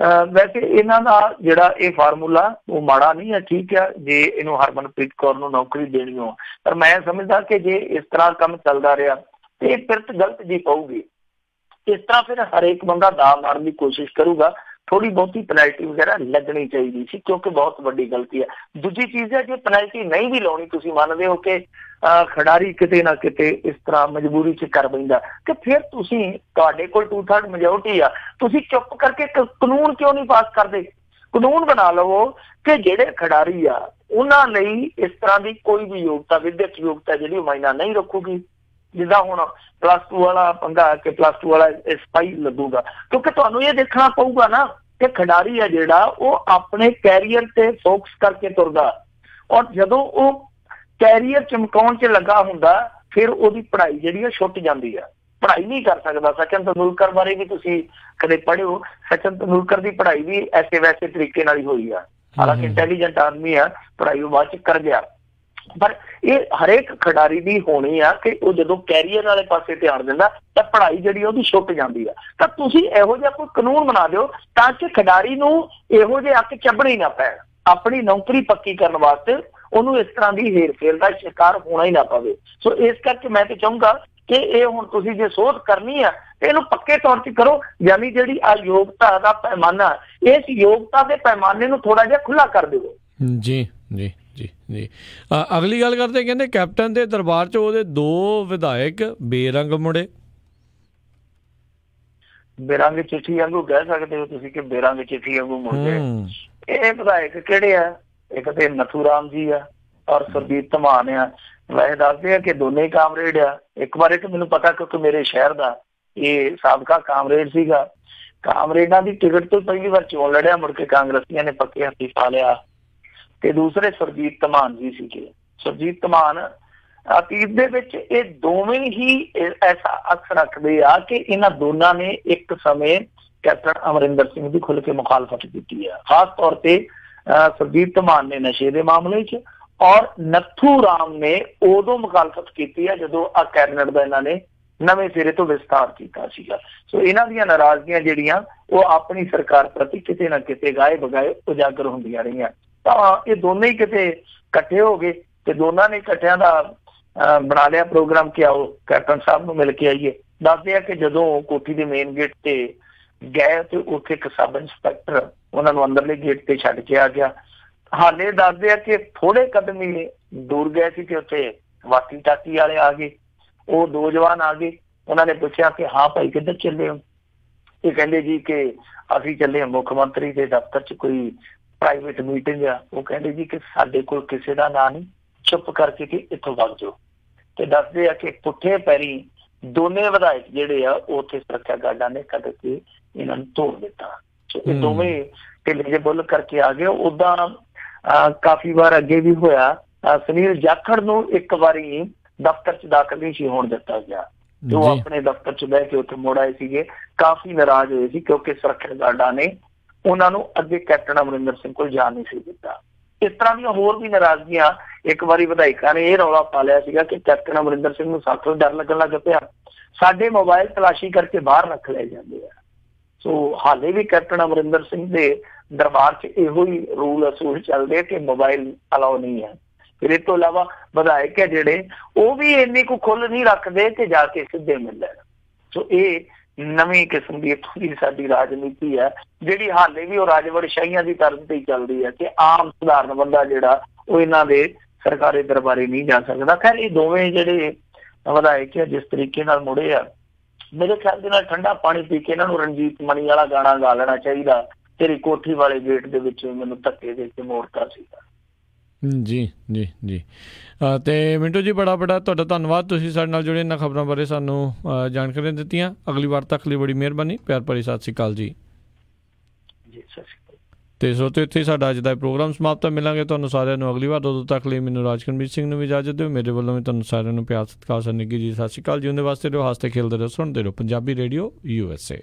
Speaker 2: ਵੈਸੇ ਇਹਨਾਂ ਦਾ ਜਿਹੜਾ ਇਹ ਫਾਰਮੂਲਾ ਉਹ ਮਾੜਾ ਨਹੀਂ ਹੈ, ਠੀਕ ਆ ਜੇ ਇਹਨੂੰ ਹਰਮਨਪ੍ਰੀਤ ਕੌਰ ਨੂੰ ਨੌਕਰੀ ਦੇਣੀ ਹੋ। ਪਰ ਮੈਂ ਸਮਝਦਾ ਕਿ ਜੇ ਇਸ ਤਰ੍ਹਾਂ ਕੰਮ ਚੱਲਦਾ ਰਿਹਾ ਤੇ ਇਹ ਫਿਰਤ ਗਲਤ ਜੀ ਪਊਗੀ। ਇਸ ਤਰ੍ਹਾਂ ਫਿਰ ਹਰੇਕ ਬੰਦਾ ਦਾਅ ਮਾਰਨ ਦੀ ਕੋਸ਼ਿਸ਼ ਕਰੂਗਾ। ਥੋੜੀ ਬਹੁਤੀ ਪੈਨਲਟੀ ਵਗੈਰਾ ਲੱਗਣੀ ਚਾਹੀਦੀ ਸੀ ਕਿਉਂਕਿ ਬਹੁਤ ਵੱਡੀ ਗਲਤੀ ਹੈ। ਦੂਜੀ ਚੀਜ਼ ਹੈ ਜੇ ਪੈਨਲਟੀ ਨਹੀਂ ਵੀ ਲਾਉਣੀ, ਤੁਸੀਂ ਮੰਨਦੇ ਹੋ ਕਿ ਖਿਡਾਰੀ ਕਿਤੇ ਨਾ ਕਿਤੇ ਇਸ ਤਰ੍ਹਾਂ ਮਜਬੂਰੀ 'ਚ ਕਰ ਪੈਂਦਾ, ਕਿ ਫਿਰ ਤੁਸੀਂ ਤੁਹਾਡੇ ਕੋਲ 2/3 ਮੈਜੋਰਟੀ ਆ, ਤੁਸੀਂ ਚੁੱਪ ਕਰਕੇ ਕਾਨੂੰਨ ਕਿਉਂ ਨਹੀਂ ਪਾਸ ਕਰਦੇ? ਕਾਨੂੰਨ ਬਣਾ ਲਵੋ ਕਿ ਜਿਹੜੇ ਖਿਡਾਰੀ ਆ ਉਹਨਾਂ ਲਈ ਇਸ ਤਰ੍ਹਾਂ ਦੀ ਕੋਈ ਵੀ ਯੋਗਤਾ, ਵਿਦਿਅਕ ਯੋਗਤਾ ਜਿਹੜੀ ਮਾਇਨਾ ਨਹੀਂ ਰੱਖੂਗੀ। ਜਿੱਦਾਂ ਹੁਣ +2 ਵਾਲਾ ਪੰਗਾ ਕਿ +2 ਵਾਲਾ ਸਿਪਾਹੀ ਲੱਗੂਗਾ, ਕਿਉਂਕਿ ਤੁਹਾਨੂੰ ਇਹ ਦੇਖਣਾ ਪਊਗਾ ਨਾ ਕਿ ਖਿਡਾਰੀ ਆ ਜਿਹੜਾ ਉਹ ਆਪਣੇ ਕੈਰੀਅਰ ਤੇ ਫੋਕਸ ਕਰਕੇ ਤੁਰਦਾ, ਔਰ ਜਦੋਂ ਉਹ ਕੈਰੀਅਰ ਚਮਕਾਉਣ 'ਚ ਲੱਗਾ ਹੁੰਦਾ ਫਿਰ ਉਹਦੀ ਪੜ੍ਹਾਈ ਜਿਹੜੀ ਆ ਛੁੱਟ ਜਾਂਦੀ ਆ, ਪੜ੍ਹਾਈ ਨਹੀਂ ਕਰ ਸਕਦਾ। ਸਚਿਨ ਤੰਦੂਲਕਰ ਬਾਰੇ ਵੀ ਤੁਸੀਂ ਕਦੇ ਪੜ੍ਹਿਓ, ਸਚਿਨ ਤੰਦੂਲਕਰ ਦੀ ਪੜ੍ਹਾਈ ਵੀ ਐਸੇ ਵੈਸੇ ਤਰੀਕੇ ਨਾਲ ਹੀ ਹੋਈ ਆ, ਹਾਲਾਂਕਿ ਇੰਟੈਲੀਜੈਂਟ ਆਦਮੀ ਆ, ਪੜ੍ਹਾਈ ਉਹ ਬਾਅਦ 'ਚ ਕਰ ਗਿਆ। ਪਰ ਇਹ ਹਰੇਕ ਖਿਡਾਰੀ ਦੀ ਹੋਣੀ ਆ ਕਿ ਉਹ ਜਦੋਂ ਕੈਰੀਅਰ ਵਾਲੇ ਪਾਸੇ ਧਿਆਨ ਦਿੰਦਾ ਤਾਂ ਪੜ੍ਹਾਈ ਜਿਹੜੀ ਉਹਦੀ ਛੁੱਟ ਜਾਂਦੀ ਆ। ਤਾਂ ਤੁਸੀਂ ਇਹੋ ਜਿਹਾ ਕੋਈ ਕਾਨੂੰਨ ਬਣਾ ਦਿਓ ਤਾਂ ਕਿ ਖਿਡਾਰੀ ਨੂੰ ਇਹੋ ਜਿਹੇ ਅੱਕ ਚੱਬਣੇ ਨਾ ਪੈਣ, ਆਪਣੀ ਨੌਕਰੀ ਪੱਕੀ ਕਰਨ ਵਾਸਤੇ ਉਹਨੂੰ ਇਸ ਤਰ੍ਹਾਂ ਦੀ ਹੇਰ-ਫੇਰ ਦਾ ਸ਼ਿਕਾਰ ਹੋਣਾ ਹੀ ਨਾ ਪਵੇ। ਸੋ ਇਸ ਕਰਕੇ ਮੈਂ ਤੇ ਚਾਹੂੰਗਾ ਕਿ ਇਹ ਹੁਣ ਤੁਸੀਂ ਜੇ ਸੋਧ ਕਰਨੀ ਆ ਇਹਨੂੰ ਪੱਕੇ ਤੌਰ ਤੇ ਕਰੋ, ਯਾਨੀ ਜਿਹੜੀ ਆ ਯੋਗਤਾ ਦਾ ਪੈਮਾਨਾ, ਇਸ ਯੋਗਤਾ ਦੇ ਪੈਮਾਨੇ ਨੂੰ ਥੋੜਾ ਜਿਹਾ ਖੁੱਲਾ ਕਰ ਦਿਓ।
Speaker 1: ਜੀ ਜੀ ਜੀ ਜੀ ਅਗਲੀ ਗੱਲ ਕਰਦੇ, ਕਹਿੰਦੇ ਕੈਪਟਨ ਦੇ ਦਰਬਾਰ 'ਚ ਉਹਦੇ 2 ਵਿਧਾਇਕ ਬੇਰੰਗ ਮੁੜੇ।
Speaker 2: ਬੇਰੰਗ ਚਿੱਠੀ ਵਾਂਗੂ ਕਹਿ ਸਕਦੇ ਹੋ ਤੁਸੀਂ ਕਿ ਬੇਰੰਗ ਚਿੱਠੀ ਵਾਂਗੂ ਮੁੜੇ। ਇਹ ਵਿਧਾਇਕ ਕਿਹੜੇ ਆ? ਇੱਕ ਤੇ ਨਥੂ ਰਾਮ ਜੀ ਆ ਔਰ ਸੁਰਜੀਤ ਧਮਾਨ ਆ। ਵੈਸੇ ਦੱਸਦੇ ਆ ਕਿ ਦੋਨੇ ਕਾਮਰੇਡ ਆ। ਇੱਕ ਵਾਰ ਇੱਕ ਮੈਨੂੰ ਪਤਾ ਕਿਉਂਕਿ ਮੇਰੇ ਸ਼ਹਿਰ ਦਾ ਇਹ ਸਾਬਕਾ ਕਾਮਰੇਡ ਸੀਗਾ। ਕਾਮਰੇਡਾਂ ਦੀ ਟਿਕਟ ਤੋਂ ਪਹਿਲੀ ਵਾਰ ਚੋਣ ਲੜਿਆ, ਮੁੜ ਕੇ ਕਾਂਗਰਸੀਆਂ ਨੇ ਪੱਕੇ ਹੱਥੀਂ ਪਾ ਲਿਆ। ਤੇ ਦੂਸਰੇ ਸੁਰਜੀਤ ਧਮਾਨ ਜੀ ਸੀਗੇ। ਸੁਰਜੀਤ ਧਮਾਨ ਅਤੀਤ ਦੇ ਵਿੱਚ ਇਹ ਦੋਵੇਂ ਹੀ ਐਸਾ ਅਕਸ ਰੱਖਦੇ ਆ ਕਿ ਇਹਨਾਂ ਦੋਨਾਂ ਨੇ ਇੱਕ ਸਮੇਂ ਕੈਪਟਨ ਅਮਰਿੰਦਰ ਸਿੰਘ ਦੀ ਖੁੱਲ੍ਹ ਕੇ ਮੁਖਾਲਫਤ ਕੀਤੀ ਆ। ਖਾਸ ਤੌਰ ਤੇ ਸੁਰਜੀਤ ਧਮਾਨ ਨੇ ਨਸ਼ੇ ਦੇ ਮਾਮਲੇ 'ਚ ਔਰ ਨੱਥੂ ਰਾਮ ਨੇ ਉਦੋਂ ਮੁਖਾਲਫਤ ਕੀਤੀ ਆ ਜਦੋਂ ਆ ਕੈਬਨਿਟ ਦਾ ਇਹਨਾਂ ਨੇ ਨਵੇਂ ਸਿਰੇ ਤੋਂ ਵਿਸਤਾਰ ਕੀਤਾ ਸੀਗਾ। ਸੋ ਇਹਨਾਂ ਦੀਆਂ ਨਾਰਾਜ਼ਗੀਆਂ ਜਿਹੜੀਆਂ ਉਹ ਆਪਣੀ ਸਰਕਾਰ ਪ੍ਰਤੀ ਕਿਤੇ ਨਾ ਕਿਤੇ ਗਾਏ ਬਗਾਏ ਉਜਾਗਰ ਹੁੰਦੀਆਂ ਰਹੀਆਂ। ਤਾਂ ਇਹ ਦੋਨੇ ਹੀ ਕਿਤੇ ਇਕੱਠੇ ਹੋ ਗਏ ਤੇ ਦੋਨਾਂ ਨੇ ਇਕੱਠਿਆਂ ਦਾ ਬਣਾ ਲਿਆ ਪ੍ਰੋਗਰਾਮ ਕਿ ਆਓ ਕੈਪਟਨ ਸਾਹਿਬ ਨੂੰ ਮਿਲ ਕੇ ਆਈਏ। ਦੱਸਦੇ ਆ ਕਿ ਜਦੋਂ ਕੋਠੀ ਦੇ ਮੇਨ ਗੇਟ ਤੇ ਗਏ ਤੇ ਉੱਥੇ ਇੱਕ ਸਬ ਇੰਸਪੈਕਟਰ ਉਹਨਾਂ ਨੂੰ ਅੰਦਰਲੇ ਗੇਟ ਤੇ ਛੱਡ ਕੇ ਆ ਗਿਆ। ਹਾਲੇ ਦੱਸਦੇ ਆ ਕਿ ਥੋੜੇ ਕਦਮ ਹੀ ਦੂਰ ਗਏ ਸੀ ਕਿ ਉੱਥੇ ਵਾਕੀ ਟਾਕੀ ਵਾਲੇ ਆ ਗਏ। ਉਹ 2 ਜਵਾਨ ਆ ਗਏ। ਉਹਨਾਂ ਨੇ ਪੁੱਛਿਆ ਕਿ ਹਾਂ ਭਾਈ ਕਿੱਧਰ ਚੱਲੇ ਹੋ? ਇਹ ਕਹਿੰਦੇ ਜੀ ਕਿ ਅਸੀਂ ਚੱਲੇ ਮੁੱਖ ਮੰਤਰੀ ਦੇ ਦਫ਼ਤਰ 'ਚ ਕੋਈ ਪ੍ਰਾਈਵੇਟ ਮੀਟਿੰਗ ਆ। ਉਹ ਕਹਿੰਦੇ ਜੀ ਕਿ ਸਾਡੇ ਕੋਲ ਕਿਸੇ ਦਾ ਨਾਂ ਨਹੀਂ, ਚੁੱਪ ਕਰਕੇ ਕਿ ਇੱਥੋਂ ਵਗ ਜਾਓ। ਤੇ ਦੱਸਦੇ ਆ ਕਿ ਪੁੱਠੇ ਪੈਰੀ ਦੋਨੇ ਵਿਧਾਇਕ ਜਿਹੜੇ ਆ ਉੱਥੇ ਸੁਰੱਖਿਆ ਗਾਰਡਾਂ ਨੇ ਕੱਢ ਕੇ ਇਹਨਾਂ ਨੂੰ ਤੋੜ ਦਿੱਤਾ। ਇਹ ਦੋਵੇਂ ਢਿੱਲੇ ਜਿਹੇ ਬੁੱਲ ਕਰਕੇ ਆ ਗਏ। ਉਦਾਂ ਕਾਫੀ ਵਾਰ ਅੱਗੇ ਵੀ ਹੋਇਆ। ਸੁਨੀਲ ਜਾਖੜ ਨੂੰ ਇੱਕ ਵਾਰੀ ਦਫ਼ਤਰ 'ਚ ਦਾਖਲ ਨਹੀਂ ਸੀ ਹੋਣ ਦਿੱਤਾ ਗਿਆ। ਉਹ ਆਪਣੇ ਦਫ਼ਤਰ 'ਚ ਬਹਿ ਕੇ ਉੱਥੇ ਮੁੜ ਆਏ ਸੀਗੇ। ਕਾਫੀ ਨਾਰਾਜ਼ ਹੋਏ ਸੀ ਕਿਉਂਕਿ ਸੁਰੱਖਿਆ ਗਾਰਡਾਂ ਨੇ ਉਹਨਾਂ ਨੂੰ ਅੱਗੇ ਕੈਪਟਨ ਅਮਰਿੰਦਰ ਸਿੰਘ ਕੋਲ ਜਾਣ ਨਹੀਂ ਸੀ ਦਿੱਤਾ। ਇਸ ਤਰ੍ਹਾਂ ਦੀਆਂ ਹੋਰ ਵੀ ਨਾਰਾਜ਼ਗੀਆਂ। ਇੱਕ ਵਾਰੀ ਵਿਧਾਇਕਾਂ ਨੇ ਇਹ ਰੌਲਾ ਪਾ ਲਿਆ ਸੀਗਾ ਕਿ ਕੈਪਟਨ ਅਮਰਿੰਦਰ ਸਿੰਘ ਨੂੰ ਸਾਥੋਂ ਡਰ ਲੱਗਣ ਲੱਗ ਪਿਆ, ਸਾਡੇ ਮੋਬਾਈਲ ਤਲਾਸ਼ੀ ਕਰਕੇ ਬਾਹਰ ਰੱਖ ਲਏ ਜਾਂਦੇ ਆ। ਸੋ ਹਾਲੇ ਵੀ ਕੈਪਟਨ ਅਮਰਿੰਦਰ ਸਿੰਘ ਦੇ ਦਰਬਾਰ 'ਚ ਇਹੋ ਹੀ ਰੂਲ ਅਸੂਲ ਚੱਲਦੇ ਕਿ ਮੋਬਾਈਲ ਅਲਾਓ ਨਹੀਂ ਹੈ। ਫਿਰ ਇਹ ਤੋਂ ਇਲਾਵਾ ਵਿਧਾਇਕ ਹੈ ਜਿਹੜੇ ਉਹ ਵੀ ਇੰਨੀ ਕੁ ਖੁੱਲ੍ਹ ਨਹੀਂ ਰੱਖਦੇ ਕਿ ਜਾ ਕੇ ਸਿੱਧੇ ਮਿਲ ਲੈਣ। ਸੋ ਇਹ ਨਵੀਂ ਕਿਸਮ ਦੀ ਇੱਥੋਂ ਦੀ ਸਾਡੀ ਰਾਜਨੀਤੀ ਹੈ ਜਿਹੜੀ ਹਾਲੇ ਵੀ ਉਹ ਰਾਜਵੜਸ਼ਾਹੀਆਂ ਦੀ ਤਰਜ਼ ਤੇ ਹੀ ਚੱਲਦੀ ਹੈ ਕਿ ਆਮ ਸਧਾਰਨ ਬੰਦਾ ਜਿਹੜਾ ਉਹ ਇਹਨਾਂ ਦੇ ਸਰਕਾਰੀ ਦਰਬਾਰੇ ਨਹੀਂ ਜਾ ਸਕਦਾ। ਖੈਰ ਇਹ ਦੋਵੇਂ ਜਿਹੜੇ ਵਿਧਾਇਕ ਆ ਜਿਸ ਤਰੀਕੇ ਨਾਲ ਮੁੜੇ ਆ ਮੇਰੇ ਖਿਆਲ ਦੇ ਨਾਲ ਠੰਡਾ ਪਾਣੀ ਪੀ ਕੇ ਇਹਨਾਂ ਨੂੰ ਰਣਜੀਤ ਮਣੀ ਵਾਲਾ ਗਾਣਾ ਗਾ ਲੈਣਾ ਚਾਹੀਦਾ, ਤੇਰੀ ਕੋਠੀ ਵਾਲੇ ਗੇਟ ਦੇ ਵਿੱਚ ਮੈਨੂੰ ਧੱਕੇ ਦੇ ਕੇ ਮੋੜਤਾ ਸੀਗਾ।
Speaker 1: ਜੀ ਜੀ ਜੀ। ਅਤੇ ਮਿੰਟੂ ਜੀ ਬੜਾ ਤੁਹਾਡਾ ਧੰਨਵਾਦ, ਤੁਸੀਂ ਸਾਡੇ ਨਾਲ ਜੁੜੇ ਇਹਨਾਂ ਖਬਰਾਂ ਬਾਰੇ ਸਾਨੂੰ ਜਾਣਕਾਰੀਆਂ ਦਿੱਤੀਆਂ। ਅਗਲੀ ਵਾਰ ਤੱਕ ਲਈ ਬੜੀ ਮਿਹਰਬਾਨੀ। ਪਿਆਰ ਭਰੀ ਸਤਿ ਸ਼੍ਰੀ ਅਕਾਲ ਜੀ।
Speaker 2: ਜੀ ਸਤਿ ਸ਼੍ਰੀ ਅਕਾਲ।
Speaker 1: ਅਤੇ ਸੋ ਇੱਥੇ ਹੀ ਸਾਡਾ ਅੱਜ ਦਾ ਪ੍ਰੋਗਰਾਮ ਸਮਾਪਤ। ਮਿਲਾਂਗੇ ਤੁਹਾਨੂੰ ਸਾਰਿਆਂ ਨੂੰ ਅਗਲੀ ਵਾਰ। ਉਦੋਂ ਤੱਕ ਲਈ ਮੈਨੂੰ ਰਾਜਕਰਮਜੀਤ ਸਿੰਘ ਨੂੰ ਵੀ ਇਜਾਜ਼ਤ ਦਿਓ। ਮੇਰੇ ਵੱਲੋਂ ਵੀ ਤੁਹਾਨੂੰ ਸਾਰਿਆਂ ਨੂੰ ਪਿਆਰ ਸਤਿਕਾਰ ਨਿੱਘੀ ਜੀ ਸਤਿ ਸ਼੍ਰੀ ਅਕਾਲ। ਜਿਉਂਦੇ ਵਾਸਤੇ ਰਹੋ, ਹੱਸਦੇ ਖੇਲਦੇ ਰਹੋ, ਸੁਣਦੇ ਰਹੋ ਪੰਜਾਬੀ ਰੇਡੀਓ USA।